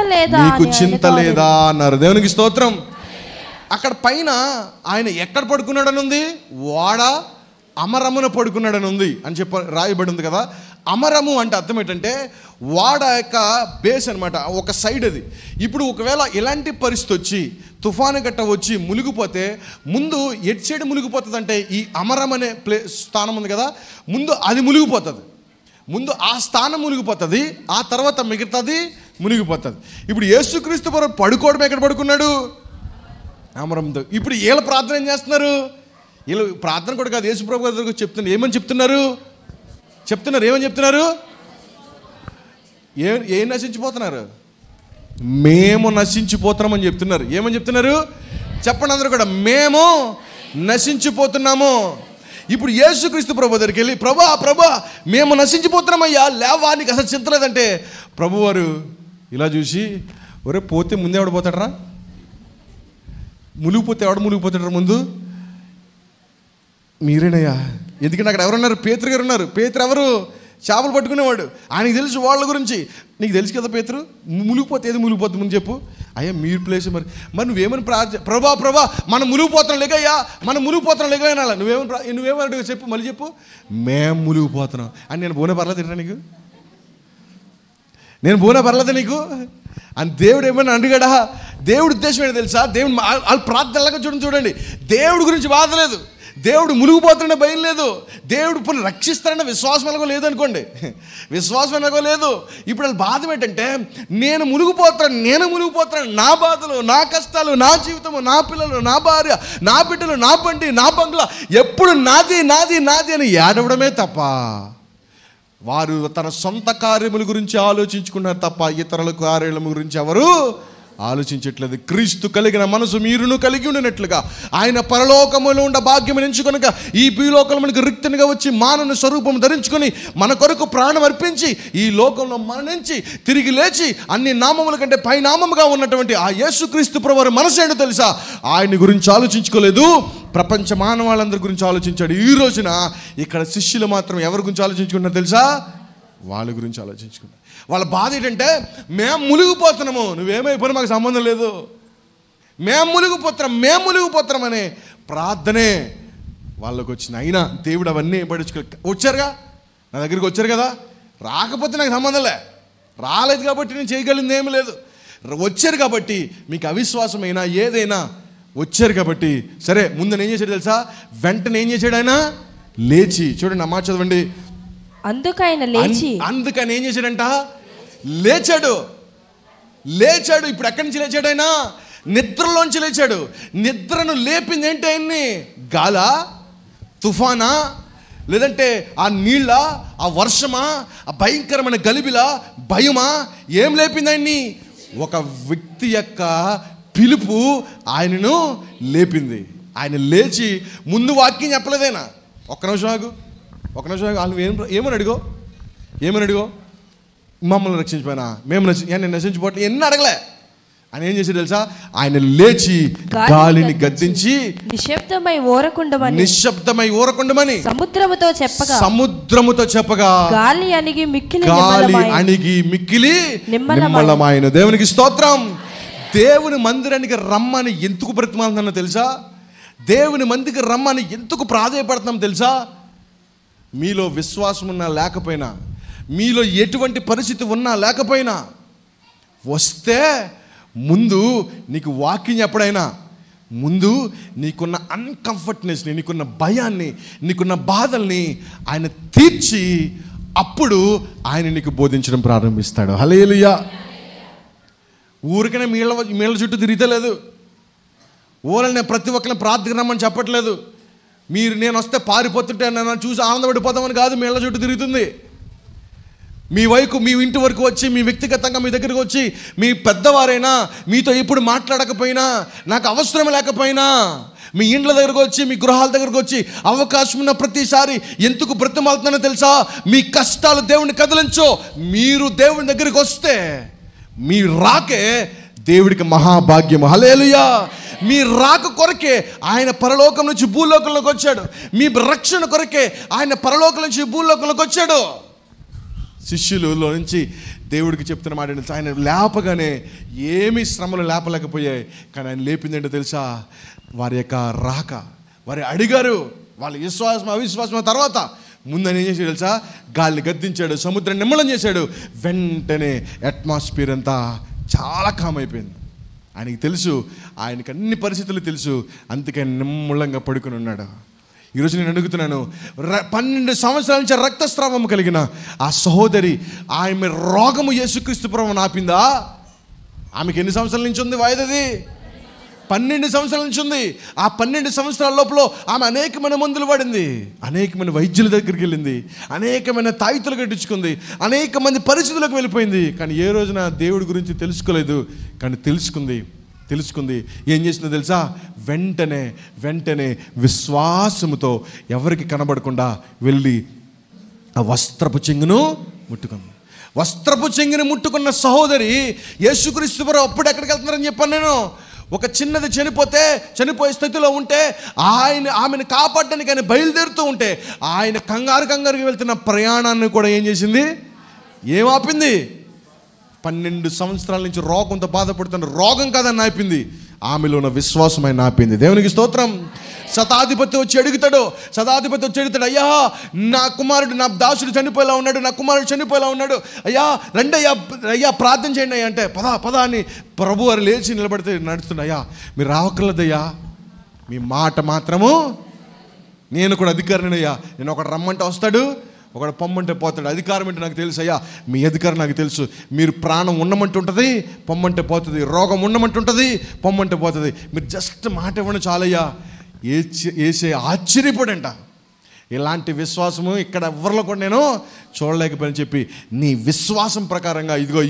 లేదా అన్నారు. దేవునికి స్తోత్రం. అక్కడ పైన ఆయన ఎక్కడ పడుకున్నాడని ఉంది? వాడ అమరమున పడుకున్నాడని ఉంది అని రాయబడి ఉంది కదా. అమరము అంటే అర్థం ఏంటంటే వాడ యొక్క బేస్ అనమాట, ఒక సైడ్ అది. ఇప్పుడు ఒకవేళ ఇలాంటి పరిస్థితి వచ్చి తుఫాను గట్ట వచ్చి మునిగిపోతే ముందు ఎటు సైడ్ మునిగిపోతుంది అంటే ఈ అమరం అనే స్థానం ఉంది కదా, ముందు అది మునిగిపోతుంది. ముందు ఆ స్థానం మునిగిపోతుంది, ఆ తర్వాత మిగతాది మునిగిపోతుంది. ఇప్పుడు యేసుక్రీస్తు పడుకోవడం ఎక్కడ పడుకున్నాడు? అమరంతో. ఇప్పుడు వీళ్ళ ప్రార్థన ఏం చేస్తున్నారు? వీళ్ళు ప్రార్థన కూడా కాదు, యేసుప్రభు గారు చెప్తున్నారు. ఏమని చెప్తున్నారు? ఏమని చెప్తున్నారు? ఏం నశించిపోతున్నారు? మేము నశించిపోతున్నామని చెప్తున్నారు. ఏమని చెప్తున్నారు? చెప్పండి అందరూ కూడా, మేము నశించిపోతున్నాము. ఇప్పుడు యేసుక్రీస్తు ప్రభు దగ్గరికి వెళ్ళి, ప్రభా మేము నశించిపోతున్నామయ్యా, లేవా, నీకు అసలు చింతలేదంటే ప్రభువారు ఇలా చూసి, ఒరే పోతే ముందే ఎవడు పోతాడరా? మునిగిపోతే ఎవడు మునిగిపోతాడరా ముందు? మీరేనయ్యా. ఎందుకంటే అక్కడ ఎవరున్నారు? పేతురు గారు ఉన్నారు. పేతురు ఎవరు? చేపలు పట్టుకునేవాడు. ఆయనకి తెలుసు వాళ్ళ గురించి. నీకు తెలుసు కదా పేతురు, మునిగిపోతే ఏది మునిగిపోతుంది ముందు చెప్పు. అయ్యా మీరు ప్లేస్ మరి నువ్వేమని ప్రభా మనం మునిగిపోతున్నాం లేకయ్యా, మనం మునిగిపోతున్నాం లేక అనాల. నువ్వేమని చెప్పు, మళ్ళీ చెప్పు. మేము మునిగిపోతున్నాం అని. నేను బోనే పర్లేదు నీకు, నీకు అని దేవుడు ఏమైనా అడిగాడా? దేవుడి ఉద్దేశం ఏంటో తెలుసా? దేవుడు వాళ్ళ ప్రార్థనలాగా చూడండి. దేవుడి గురించి బాధ లేదు, దేవుడు మునిగిపోతున్న భయం లేదు, దేవుడు ఇప్పుడు రక్షిస్తారన్న విశ్వాసం ఎలాగో లేదనుకోండి, విశ్వాసం ఎలాగో లేదు. ఇప్పుడు వాళ్ళ బాధ ఏంటంటే నేను మునిగిపోతాను, నా బాధలు, నా కష్టాలు, నా జీవితము, నా పిల్లలు, నా భార్య, నా బిడ్డలు, నా బండి, నా బంగ్లా, ఎప్పుడు నాది నాది నాది అని ఏడవడమే తప్ప వారు తన సొంత కార్యముల గురించి ఆలోచించుకున్నారు తప్ప ఇతరుల కార్యముల గురించి ఎవరు ఆలోచించట్లేదు. క్రీస్తు కలిగిన మనసు మీరును కలిగి ఉండినట్లుగా ఆయన పరలోకములో ఉండ భాగ్యం ఎంచుకొనక ఈ భూలోకంలో మనకు రిక్తనిగా వచ్చి మానవ స్వరూపం ధరించుకొని మన కొరకు ప్రాణం అర్పించి ఈ లోకంలో మరణించి తిరిగి లేచి అన్ని నామముల కంటే పై నామముగా ఉన్నటువంటి ఆ యేసుక్రీస్తు ప్రభువారి మనసు ఏంటో తెలుసా? ఆయన గురించి ఆలోచించుకోలేదు, ప్రపంచ మానవాళ్ళందరి గురించి ఆలోచించాడు. ఈ రోజున ఇక్కడ శిష్యులు మాత్రం ఎవరి గురించి ఆలోచించుకున్నారు తెలుసా? వాళ్ళ గురించి ఆలోచించుకున్నారు. వాళ్ళ బాధ ఏంటంటే మేము మునిగిపోతున్నాము, నువ్వేమైపోయినా మాకు సంబంధం లేదు, మేము మునిగిపోతున్నాం అనే ప్రార్థనే వాళ్ళకు వచ్చింది. అయినా దేవుడు అవన్నీ వచ్చారుగా, నా దగ్గరికి వచ్చారు కదా, రాకపోతే నాకు సంబంధంలే, రాలేదు కాబట్టి నేను చేయగలిగింది ఏమీ లేదు. వచ్చారు కాబట్టి మీకు అవిశ్వాసమైనా ఏదైనా వచ్చారు కాబట్టి సరే. ముందు ఏం చేశాడు తెలుసా? వెంటనే ఏం చేశాడు ఆయన? లేచి, చూడండి అమ్మా చదవండి. అందుకని ఏం చేశాడంట? లేచాడు. ఇప్పుడు ఎక్కడి నుంచి లేచాడు ఆయన? నిద్రలోంచి లేచాడు. నిద్రను లేపింది ఏంటి ఆయన్ని? గాలా, తుఫానా, లేదంటే ఆ నీళ్ళ, ఆ వర్షమా, ఆ భయంకరమైన గలిబిలా, భయమా? ఏం లేపింది ఆయన్ని? ఒక వ్యక్తి యొక్క పిలుపు ఆయనను లేపింది. ఆయన లేచి ముందు వాక్యం చెప్పలేదైనా. ఒక్క నిమిషం ఆగు. వాళ్ళు ఏమని అడిగో మమ్మల్ని రక్షించిపోయినా, మేము నేను నశించిపోవట్లేదు, ఎన్ని అడగలే. ఆయన ఏం చేసి తెలుసా? ఆయన లేచి గాలిని గద్దించి నిశ్శబ్దమై ఊరకుండమని సముద్రముతో చెప్పగా గాలి అణిగి మిక్కిలి నిమ్మలమాయెను. దేవునికి స్తోత్రం. దేవుని మందిరానికి రమ్మని ఎందుకు బ్రతిమాలుతున్నా తెలుసా? దేవుని మందికి రమ్మని ఎందుకు ప్రాధేయపడుతున్నాం తెలుసా? మీలో విశ్వాసం ఉన్నా లేకపోయినా, మీలో ఎటువంటి పరిస్థితి ఉన్నా లేకపోయినా, వస్తే ముందు నీకు వాక్యం ఎప్పుడైనా ముందు నీకున్న అన్కంఫర్ట్నెస్ని, నీకున్న భయాన్ని, నీకున్న బాధల్ని ఆయన తీర్చి అప్పుడు ఆయన నీకు బోధించడం ప్రారంభిస్తాడు. హల్లెలూయా. ఊరికనే మీళ్ళ చుట్టూ తిరిగితలేదు. నేను ప్రతి ఒక్కరిని ప్రార్థన రమ్మని చెప్పట్లేదు. నేను వస్తే పారిపోతుంటే నన్ను చూసి ఆనందపడిపోతామని కాదు మీళ్ళ చుట్టూ తిరుగుతుంది. మీ ఇంటి వరకు వచ్చి, మీ వ్యక్తిగతంగా మీ దగ్గరికి వచ్చి, మీ పెద్దవారైనా మీతో ఎప్పుడు మాట్లాడకపోయినా, నాకు అవసరం లేకపోయినా, మీ ఇండ్ల దగ్గరకు వచ్చి, మీ గృహాల దగ్గరకు వచ్చి అవకాశం ఉన్న ప్రతిసారి ఎందుకు బ్రతిమాలుతున్నానో తెలుసా? మీ కష్టాలు దేవుని కదిలించో. మీరు దేవుని దగ్గరికి వస్తే మీ రాకే దేవుడికి మహాభాగ్యము. హల్లెలూయా. మీ రాక కొరకే ఆయన పరలోకం నుంచి భూలోకంలోకి వచ్చాడు. మీ రక్షణ కొరకే ఆయన పరలోకం నుంచి భూలోకంలోకి వచ్చాడు. శిష్యులలో నుంచి దేవుడికి చెప్తున్న మాట తెలుసా? ఆయన లేపగానే ఏమీ శ్రమలు లేపలేకపోయాయి, కానీ ఆయన లేపిందంటే తెలుసా? వారి యొక్క రాక. వారు అడిగారు, వాళ్ళ విశ్వాసం అవిశ్వాసం తర్వాత ముందు ఆయన ఏం చేశాడు తెలుసా? గాలిని గద్దించాడు, సముద్రం నిమ్మలం చేశాడు. వెంటనే అట్మాస్ఫియర్ అంతా చాలా కామ్ అయిపోయింది. ఆయనకి తెలుసు, ఆయనకి అన్ని పరిస్థితులు తెలుసు, అందుకే నిమ్మలంగా పడుకుని ఉన్నాడు. ఈరోజు నేను అడుగుతున్నాను, 12 సంవత్సరాల నుంచి రక్తస్రావం కలిగిన ఆ సహోదరి, ఆమె రోగము యేసుక్రీస్తు ప్రభువును ఆపిందా? ఆమెకి ఎన్ని సంవత్సరాల నుంచి ఉంది వాయిదది? 12 సంవత్సరాల నుంచి ఉంది. ఆ 12 సంవత్సరాల లోపల ఆమె అనేకమైన మందులు వాడింది, అనేకమైన వైద్యుల దగ్గరికి వెళ్ళింది, అనేకమైన తాయితులు కట్టించుకుంది, అనేక మంది పరిస్థితులకు వెళ్ళిపోయింది. కానీ ఏ రోజున దేవుడి గురించి తెలుసుకోలేదు. కానీ తెలుసుకుంది. ఏం చేసిందో తెలుసా? వెంటనే విశ్వాసముతో ఎవరికి కనబడకుండా వెళ్ళి ఆ వస్త్రపు చెంగును ముట్టుకుంది. వస్త్రపు చెంగుని ముట్టుకున్న సహోదరి యేసుక్రీస్తు వారు అప్పుడు ఎక్కడికి వెళ్తున్నారని చెప్పాను నేను. ఒక చిన్నది చనిపోయే స్థితిలో ఉంటే ఆమెను కాపాడడానికి ఆయన బయలుదేరుతూ ఉంటే ఆయన కంగారుగా వెళ్తున్న ప్రయాణాన్ని కూడా ఏం చేసింది? ఏం ఆపింది? 12 సంవత్సరాల నుంచి రోగంతో బాధపడుతున్న రోగం కాదని ఆపింది, ఆమెలో ఉన్న విశ్వాసం ఆయన ఆపింది. దేవునికి స్తోత్రం. శతాధిపతి వచ్చి అడుగుతాడు, అయ్యా నా కుమారుడు, నా దాసుడు చనిపోయేలా ఉన్నాడు, నా కుమారుడు చనిపోయేలా ఉన్నాడు, అయ్యా రండి అయ్యా ప్రార్థన చేయండి అయ్యా అంటే, పద అని ప్రభు వారు లేచి నిలబడితే నడుస్తున్నా, అయ్యా మీరు రావక్కర్లేదయ్యా, మీ మాట మాత్రము, నేను కూడా అధికారినయ్యా, నేను ఒకడు రమ్మంటే వస్తాడు, ఒకడు పొమ్మంటే పోతాడు. అధికారం అంటే నాకు తెలుసు అయ్యా, మీ అధికారం నాకు తెలుసు. మీరు ప్రాణం ఉండమంటుంటుంది, పొమ్మంటే పోతుంది, రోగం ఉండమంటుంటుంది, పొమ్మంటే పోతుంది, మీరు జస్ట్ మాట ఇవ్వండి చాలయ్యా. ఏసే ఆశ్చర్యపడంట. ఇలాంటి విశ్వాసము ఇక్కడ ఎవరిలో కూడా నేను చూడలేకపోయాని చెప్పి, నీ విశ్వాసం ప్రకారంగా ఇదిగో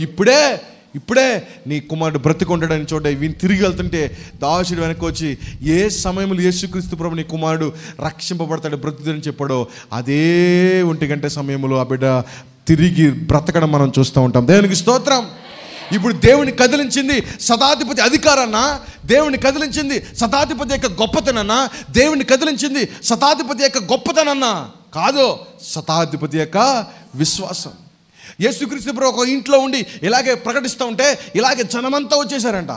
ఇప్పుడే నీ కుమారుడు బ్రతికొంటాడని చోట వీని తిరిగి వెళ్తుంటే దాసుడు వెనక్కి వచ్చి, ఏ సమయంలో యేసుక్రీస్తు ప్రభు నీ కుమారుడు రక్షింపబడతాడు, బ్రతుకుతాడని చెప్పాడో అదే 1 గంట సమయంలో ఆ బిడ్డ తిరిగి బ్రతకడం మనం చూస్తూ ఉంటాం. దేవునికి స్తోత్రం. ఇప్పుడు దేవుని కదిలించింది శతాధిపతి అధికారాన్న, దేవుని కదిలించింది శతాధిపతి యొక్క గొప్పతనన్నా, దేవుని కదిలించింది శతాధిపతి యొక్క గొప్పతనన్నా కాదు, శతాధిపతి యొక్క విశ్వాసం. యేసుక్రీస్తు ప్రభు ఒక ఇంట్లో ఉండి ఇలాగే ప్రకటిస్తూ ఉంటే ఇలాగే జనమంతా వచ్చేసారంట.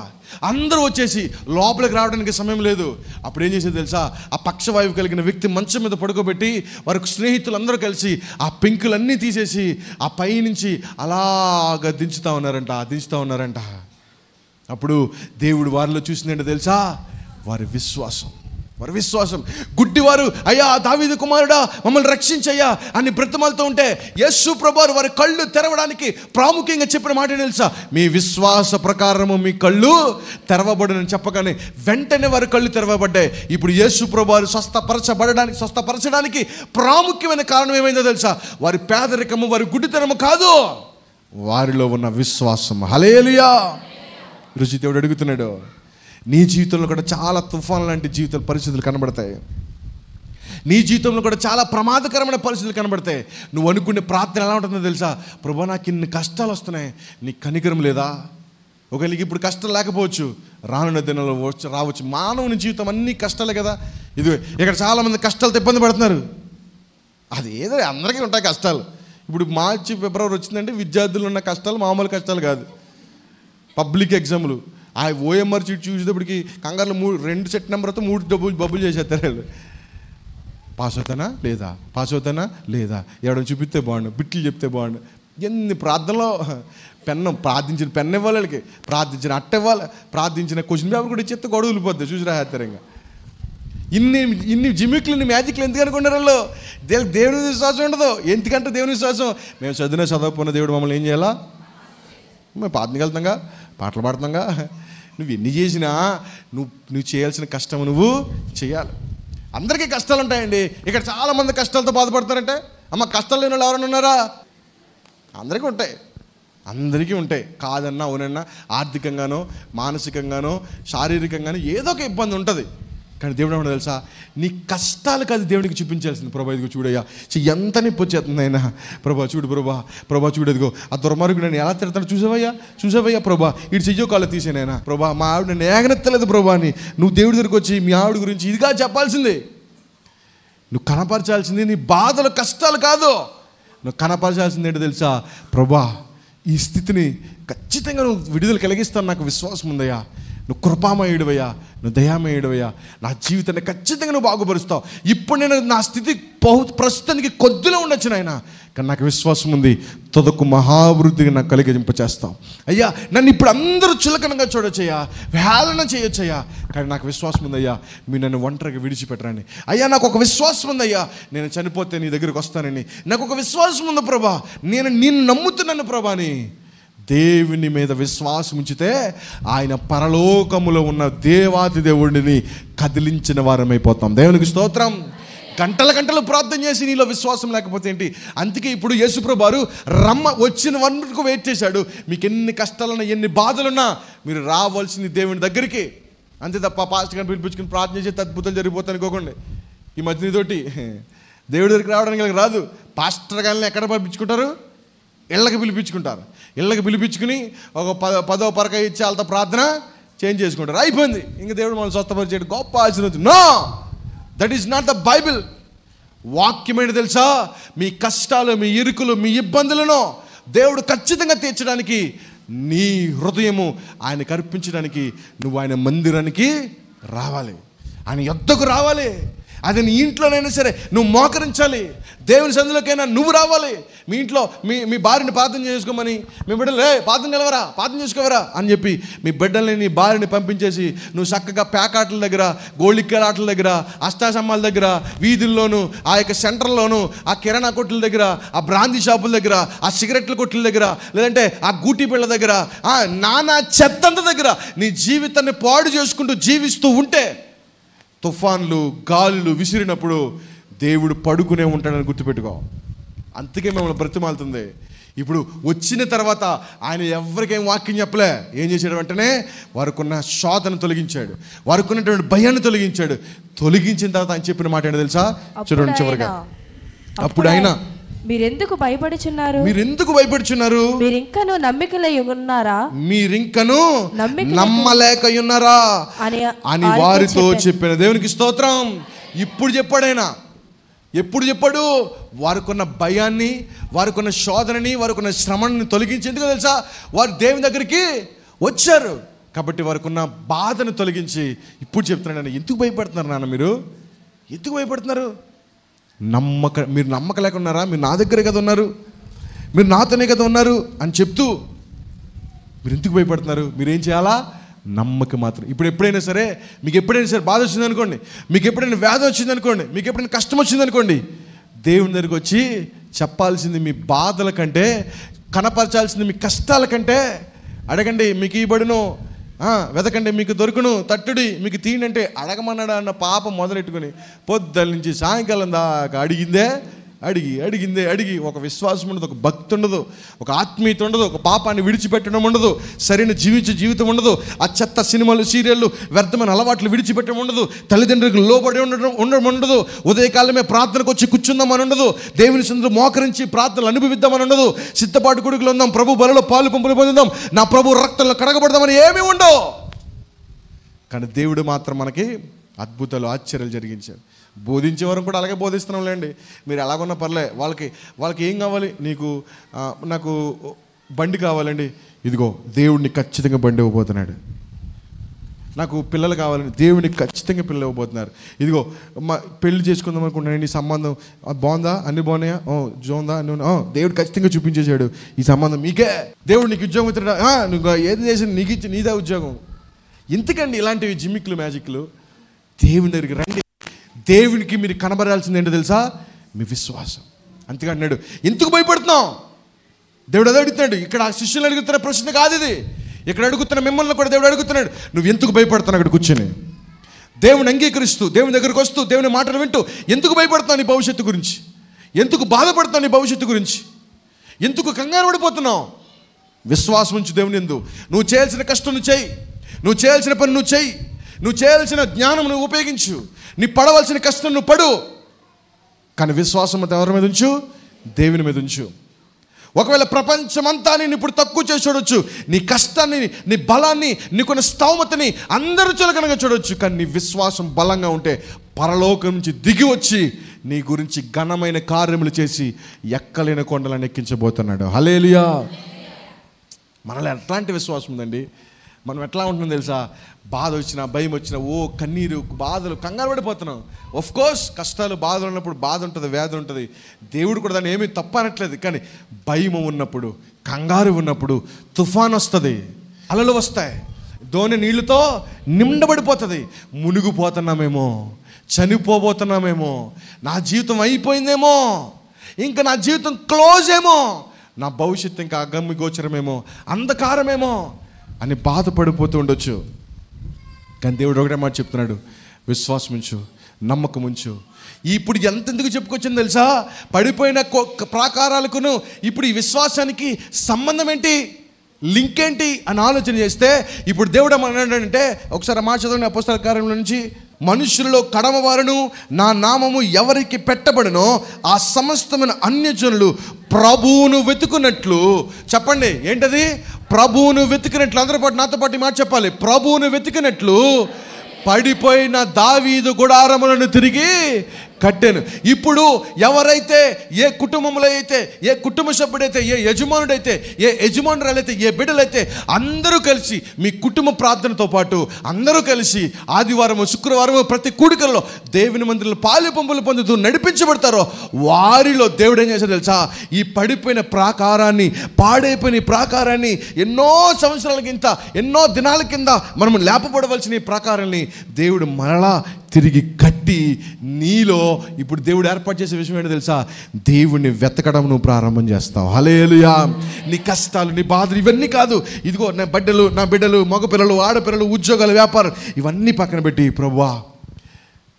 అందరూ వచ్చేసి లోపలికి రావడానికి సమయం లేదు. అప్పుడు ఏం చేసేది తెలుసా? ఆ పక్షవాయువు కలిగిన వ్యక్తి మంచం మీద పడుకోబెట్టి వారికి స్నేహితులు అందరూ కలిసి ఆ పెంకులన్నీ తీసేసి ఆ పై నుంచి అలాగా దించుతూ ఉన్నారంట. అప్పుడు దేవుడు వారిలో చూసిందంటే తెలుసా? వారి విశ్వాసం. వారి విశ్వాసం. గుడ్డివారు, అయ్యా దావీదు కుమారుడా మమ్మల్ని రక్షించయ్యా అని బ్రతిమాలుతూ ఉంటే యేసు ప్రభువారు వారి కళ్ళు తెరవడానికి ప్రాముఖ్యంగా చెప్పిన మాట తెలుసా? మీ విశ్వాస ప్రకారము మీ కళ్ళు తెరవబడునని చెప్పగానే వెంటనే వారి కళ్ళు తెరవబడ్డాయి. ఇప్పుడు యేసు ప్రభువారు స్వస్థపరచడానికి ప్రాముఖ్యమైన కారణం ఏమైందో తెలుసా? వారి పేదరికము, వారి గుడ్డితనము కాదు, వారిలో ఉన్న విశ్వాసం. హల్లెలూయా. ఈరోజు దేవుడు అడుగుతున్నాడు, నీ జీవితంలో కూడా చాలా తుఫాన్ లాంటి జీవిత పరిస్థితులు కనబడతాయి. నీ జీవితంలో కూడా చాలా ప్రమాదకరమైన పరిస్థితులు కనబడతాయి. నువ్వు అనుకునే ప్రార్థన ఎలా ఉంటుందో తెలుసా? ప్రభువా నాకు ఇన్ని కష్టాలు వస్తున్నాయి, నీకు కనికరం లేదా? ఒకవేళ ఇప్పుడు కష్టం లేకపోవచ్చు, రానున్న దినాల్లో రావచ్చు. మానవుని జీవితం అన్ని కష్టాలే కదా. ఇది ఇక్కడ చాలామంది కష్టాలతో ఇబ్బంది పడుతున్నారు. అది ఏదో అందరికీ ఉంటాయి కష్టాలు. ఇప్పుడు మార్చి ఫిబ్రవరి వచ్చిందంటే విద్యార్థులు ఉన్న కష్టాలు మామూలు కష్టాలు కాదు. పబ్లిక్ ఎగ్జామ్లు, ఆ ఓఎంఆర్ సీట్ చూసేటప్పటికి కంగారులో 2 సెట్ నెంబర్తో 3 బబ్బులు చేసేస్తారు వాళ్ళు. పాస్ అవుతానా లేదా, పాస్ అవుతానా లేదా, ఎవడని చూపిస్తే బాగుండు, బిట్లు చెప్తే బాగుండు. ఎన్ని ప్రార్థనలో ప్రార్థించిన పెన్ ఇవ్వాలి వాళ్ళకి, ప్రార్థించిన అట్ట ఇవ్వాలి, ప్రార్థించిన క్వశ్చన్ పేపర్ కూడా ఇచ్చేస్తే గొడవలు వెళ్ళిపోద్ది చూసి రాహేత్తరంగా. ఇన్ని జిమిక్లు, ఇన్ని మ్యాజిక్లు ఎందుకు అనుకున్నారు వాళ్ళు? దేవుని విశ్వాసం ఉండదు. ఎందుకంటే దేవుని విశ్వాసం, మేము చదవకపోయిన దేవుడు మమ్మల్ని ఏం చేయాలా? మేము ప్రార్థనకి వెళ్తాంగా, పాటలు పాడుతాంగా. నువ్వు ఎన్ని చేసినా నువ్వు చేయాల్సిన కష్టం నువ్వు చేయాలి. అందరికీ కష్టాలు ఉంటాయండి. ఇక్కడ చాలామంది కష్టాలతో బాధపడతారంటే, అమ్మ కష్టాలు లేని వాళ్ళు ఎవరైనా ఉన్నారా? అందరికీ ఉంటాయి. కాదన్నా అవునన్నా ఆర్థికంగానో మానసికంగానో శారీరకంగానో ఏదో ఒక ఇబ్బంది ఉంటుంది. కానీ దేవుడు ఏమన్నా తెలుసా? నీ కష్టాలు కాదు దేవుడికి చూపించాల్సింది. ప్రభా ఇదిగో చూడయ్యా, ఎంత నొప్పి వచ్చేస్తుంది అయినా, ప్రభా చూడు, ప్రభా చూడు, ఇదిగో ఆ దుర్మార్గుడు నేను ఎలా తిడతాడు చూసావయ్యా ప్రభా, ఇటు చెయ్యో కాళ్ళు తీసేనైనా, ప్రభా మా ఆవిడ నేను ఏగనెత్తలేదు ప్రభా అని నువ్వు దేవుడి దగ్గరికి వచ్చి మీ ఆవిడ గురించి ఇదిగా చెప్పాల్సింది. నువ్వు కనపరచాల్సింది నీ బాధలు కష్టాలు కాదు. నువ్వు కనపరచాల్సింది ఏంటో తెలుసా? ప్రభా ఈ స్థితిని ఖచ్చితంగా నువ్వు విడుదల కలిగిస్తాను, నాకు విశ్వాసం ఉందయ్యా, నువ్వు కృపామయుడివయ్యా, నువ్వు దయామయుడివయ్యా, నా జీవితాన్ని ఖచ్చితంగా నువ్వు బాగుపరుస్తావు. ఇప్పుడు నేను నా స్థితి ప్రస్తుతానికి కొద్దిలో ఉండొచ్చు నాయన, కానీ నాకు విశ్వాసం ఉంది, తుదకు మహాభివృద్ధిగా నాకు కలిగింపచేస్తావు అయ్యా. నన్ను ఇప్పుడు అందరూ చులకనగా చూడొచ్చయ్యా, వేళన చేయొచ్చయ్యా, కానీ నాకు విశ్వాసం ఉందయ్యా, మీరు నన్ను ఒంటరిగా విడిచిపెట్టరని. అయ్యా నాకు ఒక విశ్వాసం ఉందయ్యా, నేను చనిపోతే నీ దగ్గరికి వస్తానని నాకు ఒక విశ్వాసం ఉంది ప్రభా, నేను నిన్ను నమ్ముతున్నాను ప్రభా అని దేవుని మీద విశ్వాసం ఉంచితే ఆయన పరలోకములో ఉన్న దేవాది దేవుడిని కదిలించిన వారమైపోతాం. దేవునికి స్తోత్రం. గంటలు ప్రార్థన చేసి నీలో విశ్వాసం లేకపోతే ఏంటి? అందుకే ఇప్పుడు యేసుప్రభు వారు వచ్చిన వరకు వెయిట్ చేశాడు. మీకు ఎన్ని కష్టాలున్నా ఎన్ని బాధలున్నా మీరు రావాల్సింది దేవుని దగ్గరికి, అంతే తప్ప పాస్టర్ గారిని పిలిపించుకుని ప్రార్థన చేసి అద్భుతాలు జరిగిపోతాయి అనుకోకండి. ఈ మధ్య నీతోటి దేవుడి దగ్గరికి రావడానికి రాదు. పాస్టర్ గారిని ఎక్కడ పంపించుకుంటారు? ఇళ్ళకి పిలిపించుకుంటారు. ఇళ్ళకి పిలిపించుకుని ఒక 10వ పరక ఇచ్చి వాళ్ళతో ప్రార్థన చేంజ్ చేసుకుంటారు. అయిపోయింది, ఇంక దేవుడు మనం స్వస్థపరిచేది గొప్ప ఆశీర్వాదం. No, that is not the Bible. వాక్యం ఏంటి తెలుసా? మీ కష్టాలు, మీ ఇరుకులు, మీ ఇబ్బందులను దేవుడు ఖచ్చితంగా తీర్చడానికి, నీ హృదయము ఆయనకు అర్పించడానికి నువ్వు ఆయన మందిరానికి రావాలి, ఆయన యొద్దకు రావాలి. అది నీ ఇంట్లోనైనా సరే నువ్వు మోకరించాలి. దేవుని సందులోకైనా నువ్వు రావాలి. మీ ఇంట్లో మీ భార్యని ప్రార్థన చేసుకోమని, మీ బిడ్డలు ప్రార్థన చేసుకోవరా అని చెప్పి మీ బిడ్డల్ని నీ భార్యని పంపించేసి నువ్వు చక్కగా పేకాటల దగ్గర, గోళిక్కల ఆటల దగ్గర, అష్టాసమ్మాల దగ్గర, వీధుల్లోనూ, ఆ యొక్క సెంటర్లోనూ, ఆ కిరాణా కొట్ల దగ్గర, ఆ బ్రాందీ షాపుల దగ్గర, ఆ సిగరెట్ల కొట్ల దగ్గర, లేదంటే ఆ గూటి పిళ్ళ దగ్గర, ఆ నానా చెత్తంత దగ్గర నీ జీవితాన్ని పాడు చేసుకుంటూ జీవిస్తూ ఉంటే తుఫాన్లు గాలులు విసిరినప్పుడు దేవుడు పడుకునే ఉంటాడని గుర్తుపెట్టుకో. అందుకే మిమ్మల్ని బ్రతిమాలుతుంది. ఇప్పుడు వచ్చిన తర్వాత ఆయన ఎవరికేం వాక్యం చెప్పలే. ఏం చేశాడు? వెంటనే వారికున్న శోధన తొలగించాడు, వారికున్నటువంటి భయాన్ని తొలగించాడు. తొలగించిన తర్వాత ఆయన చెప్పిన మాట ఏంటో తెలుసా? చూడండి చివరిగా, అప్పుడు ఆయన మీరెందుకు భయపడుచున్నారు? మీరింకను నమ్మికలై ఉన్నారా? మీరింకను నమ్మలేకయున్నారా అని వారితో చెప్పిన. దేవునికి స్తోత్రం. ఇప్పుడు చెప్పాడైనా. ఎప్పుడు చెప్పాడు? వారికున్న భయాన్ని, వారికున్న శోధనని, వారికున్న శ్రమని తొలగించి, ఎందుకు తెలుసా? వారు దేవుని దగ్గరికి వచ్చారు కాబట్టి వారికున్న బాధను తొలగించి ఇప్పుడు చెప్తున్నాడు. ఎందుకు భయపడుతున్నారు నాన్న? మీరు ఎందుకు భయపడుతున్నారు? మీరు నమ్మక లేకున్నారా? మీరు నా దగ్గరే కదా ఉన్నారు, మీరు నాతోనే కదా ఉన్నారు అని చెప్తూ మీరు ఎందుకు భయపడుతున్నారు? మీరేం చేయాలా? నమ్మకం మాత్రం. ఇప్పుడు ఎప్పుడైనా సరే మీకు ఎప్పుడైనా సరే బాధ వచ్చిందనుకోండి, మీకు ఎప్పుడైనా వ్యాధి వచ్చిందనుకోండి, మీకు ఎప్పుడైనా కష్టం వచ్చిందనుకోండి, దేవుని దగ్గరికి వచ్చి చెప్పాల్సింది మీ బాధల కంటే, కనపరచాల్సింది మీ కష్టాల కంటే, అడగండి మీకు ఇవ్వబడును, వెతకండి మీకు దొరుకును, తట్టుడి మీకు తీయండి అంటే అడగమన్నాడా అన్న పాపం మొదలెట్టుకుని పొద్దుల నుంచి సాయంకాలం దాకా అడిగి ఒక విశ్వాసం ఉండదు, ఒక భక్తి ఉండదు, ఒక ఆత్మీయత ఉండదు, ఒక పాపాన్ని విడిచిపెట్టడం ఉండదు, సరైన జీవితం ఉండదు, ఆ చెత్త సినిమాలు సీరియళ్ళు వ్యర్థమైన అలవాట్లు విడిచిపెట్టడం ఉండదు, తల్లిదండ్రులకు లోబడి ఉండడం ఉండదు, ఉదయకాలమే ప్రార్థనకు వచ్చి కూర్చుందామని ఉండదు, దేవుని సన్నిధిలో మోకరించి ప్రార్థనలు అనుభవిద్దామని ఉండదు, సిద్ధపాటు కొడుకులు ఉందాం, ప్రభు బలలో పాలు పంపులు పొందుదాం, నా ప్రభు రక్తంలో కడగబడదామని ఏమీ ఉండవు. కానీ దేవుడు మాత్రం మనకి అద్భుతాలు ఆశ్చర్యాలు జరిగించారు. బోధించే వరకు కూడా అలాగే బోధిస్తున్నాం లేండి. మీరు ఎలాగొన్నా పర్లే, వాళ్ళకి ఏం కావాలి, నాకు బండి కావాలండి, ఇదిగో దేవుడిని ఖచ్చితంగా బండి ఇవ్వబోతున్నాడు. నాకు పిల్లలు కావాలండి, దేవుడిని ఖచ్చితంగా పిల్లలు ఇవ్వబోతున్నారు. ఇదిగో పెళ్లి చేసుకుందాం అనుకుంటున్నాను, ఈ సంబంధం బాగుందా, అన్ని బాగున్నాయా, జోందా, దేవుడు ఖచ్చితంగా చూపించేశాడు ఈ సంబంధం మీకే, దేవుడు నీకు ఉద్యోగం ఇస్తాడా, నువ్వు ఏది చేసి నీకు ఇచ్చి నీదా ఉద్యోగం. ఎందుకండి ఇలాంటివి జిమ్మిక్లు మ్యాజిక్లు? దేవుని దగ్గరికి రండి. దేవునికి మీరు కనబడాల్సింది ఏంటో తెలుసా? మీ విశ్వాసం. అంతగా అన్నాడు, ఎందుకు భయపడుతున్నావు? దేవుడు అదే అడుగుతున్నాడు. ఇక్కడ ఆ శిష్యులు అడుగుతున్న ప్రశ్న కాదు ఇది, ఇక్కడ అడుగుతున్న మిమ్మల్ని కూడా దేవుడు అడుగుతున్నాడు, నువ్వు ఎందుకు భయపడుతున్నావు? అక్కడ కూర్చొని దేవుని అంగీకరిస్తూ, దేవుని దగ్గరికి వస్తూ, దేవుని మాటలు వింటూ ఎందుకు భయపడుతున్నావు నీ భవిష్యత్తు గురించి? ఎందుకు బాధపడుతున్నావు నీ భవిష్యత్తు గురించి? ఎందుకు కంగారు పడిపోతున్నావు? విశ్వాసం ఉంచు దేవుని యందు. నువ్వు చేయాల్సిన కష్టం నువ్వు చేయి, నువ్వు చేయాల్సిన పని నువ్వు చేయి, నువ్వు చేయాల్సిన జ్ఞానం నువ్వు ఉపయోగించు, నీ పడవలసిన కష్టం నువ్వు పడు. కానీ విశ్వాసం ఎవరి మీద ఉంచు? దేవుని మీద ఉంచు. ఒకవేళ ప్రపంచమంతా నేను ఇప్పుడు తక్కువ చేసి చూడొచ్చు, నీ కష్టాన్ని, నీ బలాన్ని, నీకున్న స్తోమతని అందరూ చులకనగా చూడొచ్చు, కానీ నీ విశ్వాసం బలంగా ఉంటే పరలోకం నుంచి దిగి వచ్చి నీ గురించి ఘనమైన కార్యములు చేసి ఎక్కలేని కొండలను ఎక్కించబోతున్నాడు. హల్లెలూయా. మనలో ఎట్లాంటి విశ్వాసం ఉందండి? మనం ఎట్లా ఉంటుందో తెలుసా? బాధ వచ్చినా, భయం వచ్చినా, కన్నీరు, బాధలు, కంగారు పడిపోతున్నాం. కోర్స్ కష్టాలు, బాధలు ఉన్నప్పుడు బాధ ఉంటుంది, వ్యాధి ఉంటుంది, దేవుడు కూడా దాన్ని ఏమీ తప్పనట్లేదు. కానీ భయం ఉన్నప్పుడు, కంగారు ఉన్నప్పుడు తుఫాన్ వస్తుంది, అలలు వస్తాయి, దోణి నీళ్ళతో నిండబడిపోతుంది. మునిగిపోతున్నామేమో, చనిపోబోతున్నామేమో, నా జీవితం అయిపోయిందేమో, ఇంకా నా జీవితం క్లోజ్ ఏమో, నా భవిష్యత్తు ఇంకా అగమ్య గోచరమేమో, అంధకారమేమో అని బాధపడిపోతూ ఉండొచ్చు. కానీ దేవుడు ఒకటే మాట చెప్తున్నాడు, విశ్వాసం ఉంచు, నమ్మకం ఉంచు. ఇప్పుడు ఎంతెందుకు చెప్పుకొచ్చింది తెలుసా? పడిపోయిన ప్రాకారాలకును ఇప్పుడు ఈ విశ్వాసానికి సంబంధం ఏంటి, లింక్ ఏంటి అని ఆలోచన చేస్తే ఇప్పుడు దేవుడు ఏమన్నాడంటే, ఒకసారి మాట చదవండి అపోస్తల కార్యముల నుంచి, మనుషులలో కడమవారును నా నామము ఎవరికి పెట్టబడునో ఆ సమస్తమైన అన్యజనులు ప్రభువును వెతుకున్నట్లు. చెప్పండి ఏంటది? ప్రభువును వెతికినట్లు. అందరూ పాటు నాతో పాటు మాట చెప్పాలి. ప్రభువును వెతికినట్లు పడిపోయిన దావీదు గుడారములను తిరిగి కట్టాను. ఇప్పుడు ఎవరైతే, ఏ కుటుంబంలో అయితే, ఏ కుటుంబ సభ్యుడైతే, ఏ యజమానుడైతే, ఏ యజమానురాలైతే, ఏ బిడ్డలైతే అందరూ కలిసి మీ కుటుంబ ప్రార్థనతో పాటు అందరూ కలిసి ఆదివారము, శుక్రవారము ప్రతి కూడికల్లో దేవుని మందిరంలో పాలు పంపులు పొందుతూ నడిపించబడతారో వారిలో దేవుడు ఏం చేశాడు తెలుసా? ఈ పడిపోయిన ప్రాకారాన్ని, పాడైపోయిన ఈ ప్రాకారాన్ని ఎన్నో సంవత్సరాల కింద, ఎన్నో దినాల కింద మనం లేపబడవలసిన ఈ ప్రాకారాన్ని దేవుడు మరలా తిరిగి కట్టి నీలో ఇప్పుడు దేవుడు ఏర్పాటు చేసే విషయం ఏంటో తెలుసా? దేవుణ్ణి వెతకడం నువ్వు ప్రారంభం చేస్తావు. హల్లెలూయా. నీ కష్టాలు, నీ బాధలు ఇవన్నీ కాదు, ఇదిగో నా బిడ్డలు, మగపిల్లలు, ఆడపిల్లలు, ఉద్యోగాలు, వ్యాపారం ఇవన్నీ పక్కన పెట్టి, ప్రభువా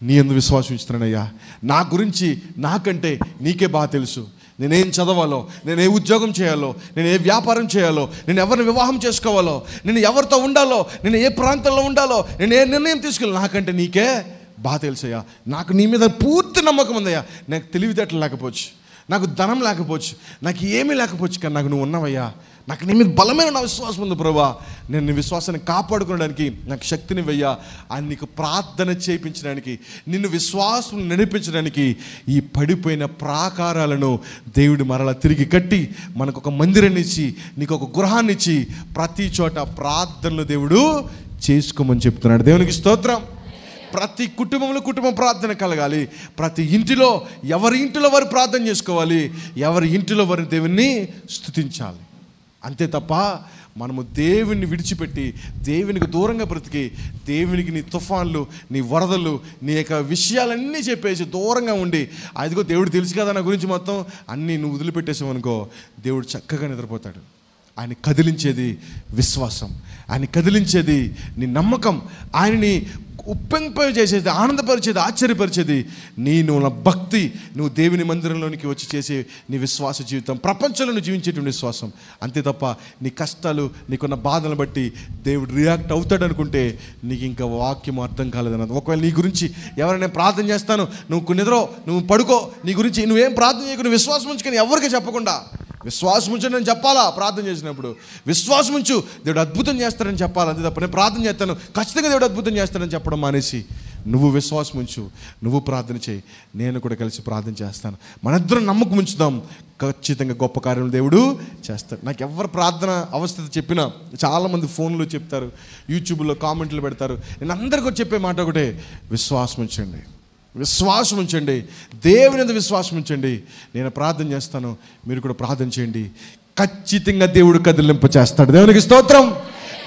నీ యందు విశ్వాసం ఉంచుతున్నానయ్యా, నా గురించి నాకంటే నీకే బాగా తెలుసు, నేనేం చదవాలో, నేను ఏ ఉద్యోగం చేయాలో, నేను ఏ వ్యాపారం చేయాలో, నేను ఎవరిని వివాహం చేసుకోవాలో, నేను ఎవరితో ఉండాలో, నేను ఏ ప్రాంతంలో ఉండాలో, నేను ఏ నిర్ణయం తీసుకోవాలి, నాకంటే నీకే బాగా తెలుసయ్యా. నాకు నీ మీద పూర్తి నమ్మకం ఉందయ్యా. నాకు తెలివితేటలు లేకపోవచ్చు, నాకు ధనం లేకపోవచ్చు, నాకు ఏమీ లేకపోవచ్చు, కానీ నాకు నువ్వు ఉన్నావయ్యా. నాకు నీ మీద బలమైన నా విశ్వాసం ఉంది ప్రభువా. నేను నీ విశ్వాసాన్ని కాపాడుకోవడానికి నాకు శక్తిని వెయ్యా అని నీకు ప్రార్థన చేయించడానికి, నిన్ను విశ్వాసం నడిపించడానికి ఈ పడిపోయిన ప్రాకారాలను దేవుడు మరలా తిరిగి కట్టి మనకు ఒక మందిరాన్ని ఇచ్చి, నీకు ఒక గృహాన్ని ఇచ్చి ప్రతి చోట ప్రార్థనలు దేవుడు చేసుకోమని చెప్తున్నాడు. దేవునికి స్తోత్రం. ప్రతి కుటుంబంలో కుటుంబ ప్రార్థన కలగాలి. ప్రతి ఇంటిలో ఎవరి ఇంటిలో వారు ప్రార్థన చేసుకోవాలి, ఎవరి ఇంటిలో వారు దేవుణ్ణి స్తుతించాలి. అంతే తప్ప మనము దేవుని విడిచిపెట్టి దేవునికి దూరంగా బ్రతికి దేవునికి నీ తుఫాన్లు, నీ వరదలు, నీ యొక్క విషయాలన్నీ చెప్పేసి దూరంగా ఉండి, అదిగో దేవుడు తెలుసు కదా నా గురించి మొత్తం అన్నీ నువ్వు వదిలిపెట్టేసావనుకో, దేవుడు చక్కగా నిద్రపోతాడు. ఆయన కదిలించేది విశ్వాసం, ఆయన కదిలించేది నీ నమ్మకం, ఆయనని ఉప్పెంపజేసేది, ఆనందపరిచేది, ఆశ్చర్యపరిచేది నువ్వు భక్తి, నువ్వు దేవుని మందిరంలోనికి వచ్చి చేసే నీ విశ్వాస జీవితం, ప్రపంచంలో నువ్వు జీవించేటువంటి విశ్వాసం. అంతే తప్ప నీ కష్టాలు, నీకున్న బాధలను బట్టి దేవుడు రియాక్ట్ అవుతాడు అనుకుంటే నీకు ఇంకా వాక్యం అర్థం కాలేదన్నది. ఒకవేళ నీ గురించి ఎవరైనా ప్రార్థన చేస్తాను, నువ్వు నిద్ర, నువ్వు పడుకో, నీ గురించి నువ్వేం ప్రార్థన చేయకుండా విశ్వాసం ఉంచుకొని ఎవరికి చెప్పకుండా, విశ్వాసం ఉంచండి అని చెప్పాలా ప్రార్థన చేసినప్పుడు, విశ్వాసం ఉంచు దేవుడు అద్భుతం చేస్తాడని చెప్పాలి. అంతే తప్ప నేను ప్రార్థన చేస్తాను ఖచ్చితంగా దేవుడు అద్భుతం చేస్తాడని చెప్పడం మానేసి నువ్వు విశ్వాసం ఉంచు, నువ్వు ప్రార్థన చేయి, నేను కూడా కలిసి ప్రార్థన చేస్తాను, మనిద్దరం నమ్మకం ఉంచుదాం, ఖచ్చితంగా గొప్ప కార్యం దేవుడు చేస్తాడు. నాకు ఎవరు ప్రార్థన అవస్థ చెప్పినా, చాలామంది ఫోన్లో చెప్తారు, యూట్యూబ్లో కామెంట్లు పెడతారు, నేను అందరికీ చెప్పే మాట ఒకటే, విశ్వాసం ఉంచండి, విశ్వాసం ఉంచండి, దేవుని మీద విశ్వాసం ఉంచండి. నేను ప్రార్థన చేస్తాను, మీరు కూడా ప్రార్థన చేయండి, ఖచ్చితంగా దేవుడు కదిలింప చేస్తాడు. దేవునికి స్తోత్రం.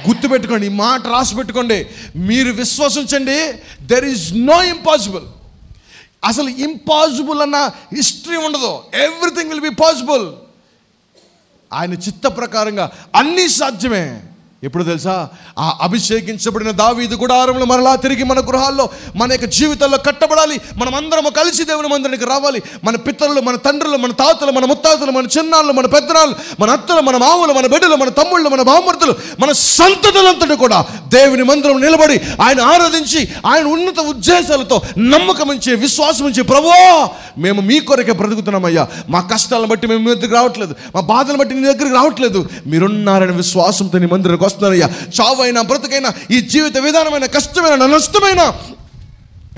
గుర్తుపెట్టుకోండి, ఈ మాట రాసి పెట్టుకోండి, మీరు విశ్వసించండి, దెర్ ఈజ్ నో ఇంపాసిబుల్. అసలు ఇంపాసిబుల్ అన్న హిస్టరీ ఉండదు, ఎవ్రీథింగ్ విల్ బి పాసిబుల్. ఆయన చిత్త ప్రకారంగా అన్నీ సాధ్యమే. ఎప్పుడు తెలుసా? ఆ అభిషేకించబడిన దావీదు గుడారంలో మరలా తిరిగి మన గృహాల్లో, మన యొక్క జీవితాల్లో కట్టబడాలి. మనం అందరము కలిసి దేవుని మందిరానికి రావాలి. మన పితరులు, మన తండ్రులు, మన తాతలు, మన ముత్తాతలు, మన చిన్నాళ్ళు, మన పెద్దనాళ్ళు, మన అత్తలు, మన మామూలు, మన బిడ్డలు, మన తమ్ముళ్ళు, మన బావమర్తులు, మన సంతతులంతటి కూడా దేవుని మందిరం నిలబడి ఆయన ఆరాధించి, ఆయన ఉన్నత ఉద్దేశాలతో నమ్మకం ఉంచి, విశ్వాసం ఉంచి, ప్రభువా మేము మీ కొరకే బ్రతుకుతున్నామయ్యా, మా కష్టాలను బట్టి మేము మీ దగ్గరికి రావట్లేదు, మా బాధలను బట్టి నీ దగ్గరికి రావట్లేదు, మీరున్నారని విశ్వాసంతో నీ మందిరానికి వస్తున్నారయ్యా. చావైనా బ్రతుకైనా, ఈ జీవిత విధానమైన, కష్టమైన, నష్టమైన,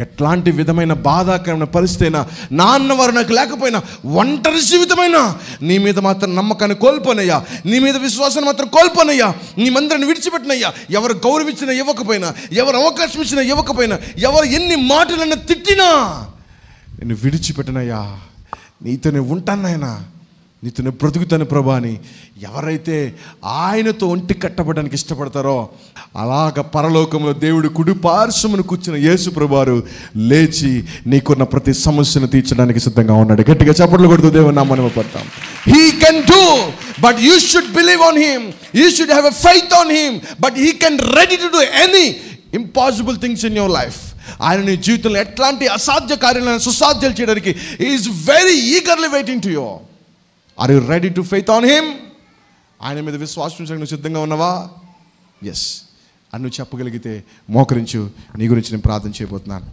ఎట్లాంటి విధమైన బాధాకరమైన పరిస్థితి అయినా, నాన్నవారు నాకు లేకపోయినా, ఒంటరి జీవితమైనా, నీ మీద మాత్రం నమ్మకాన్ని కోల్పోనయ్యా, నీ మీద విశ్వాసాన్ని మాత్రం కోల్పోనయ్యా, నీ మందిరాన్ని విడిచిపెట్టినయ్యా. ఎవరు గౌరవించినా ఇవ్వకపోయినా, ఎవరు అవకాశం ఇచ్చినా ఇవ్వకపోయినా, ఎవరు ఎన్ని మాటలన్నా తిట్టినా నేను విడిచిపెట్టినయ్యా, నీతోనే ఉంటానైనా, నీతోనే బ్రతుకుతాను ప్రభా అని ఎవరైతే ఆయనతో ఒంటి కట్టబడడానికి ఇష్టపడతారో, అలాగ పరలోకంలో దేవుడు కుడి పార్శ్వమున కూర్చున్న యేసు ప్రభువారు లేచి నీకున్న ప్రతి సమస్యను తీర్చడానికి సిద్ధంగా ఉన్నాడు. గట్టిగా చప్పట్లు కొడుతూ దేవుని నామమున పడతాం. He can do, but you should believe on him. You should have a faith on him, but he can ready to do any impossible things in your life. ఆయన నీ జీవితంలో ఎట్లాంటి అసాధ్య కార్యాలను సుసాధ్యాలు చేయడానికి he is very eagerly waiting to you. Are you ready to faith on him? ఆయన మీద విశ్వాసం ఉంచడానికి నువ్వు సిద్ధంగా ఉన్నావా? ఎస్ అని నువ్వు చెప్పగలిగితే మోకరించు, నీ గురించి నేను ప్రార్థన చేయబోతున్నాను.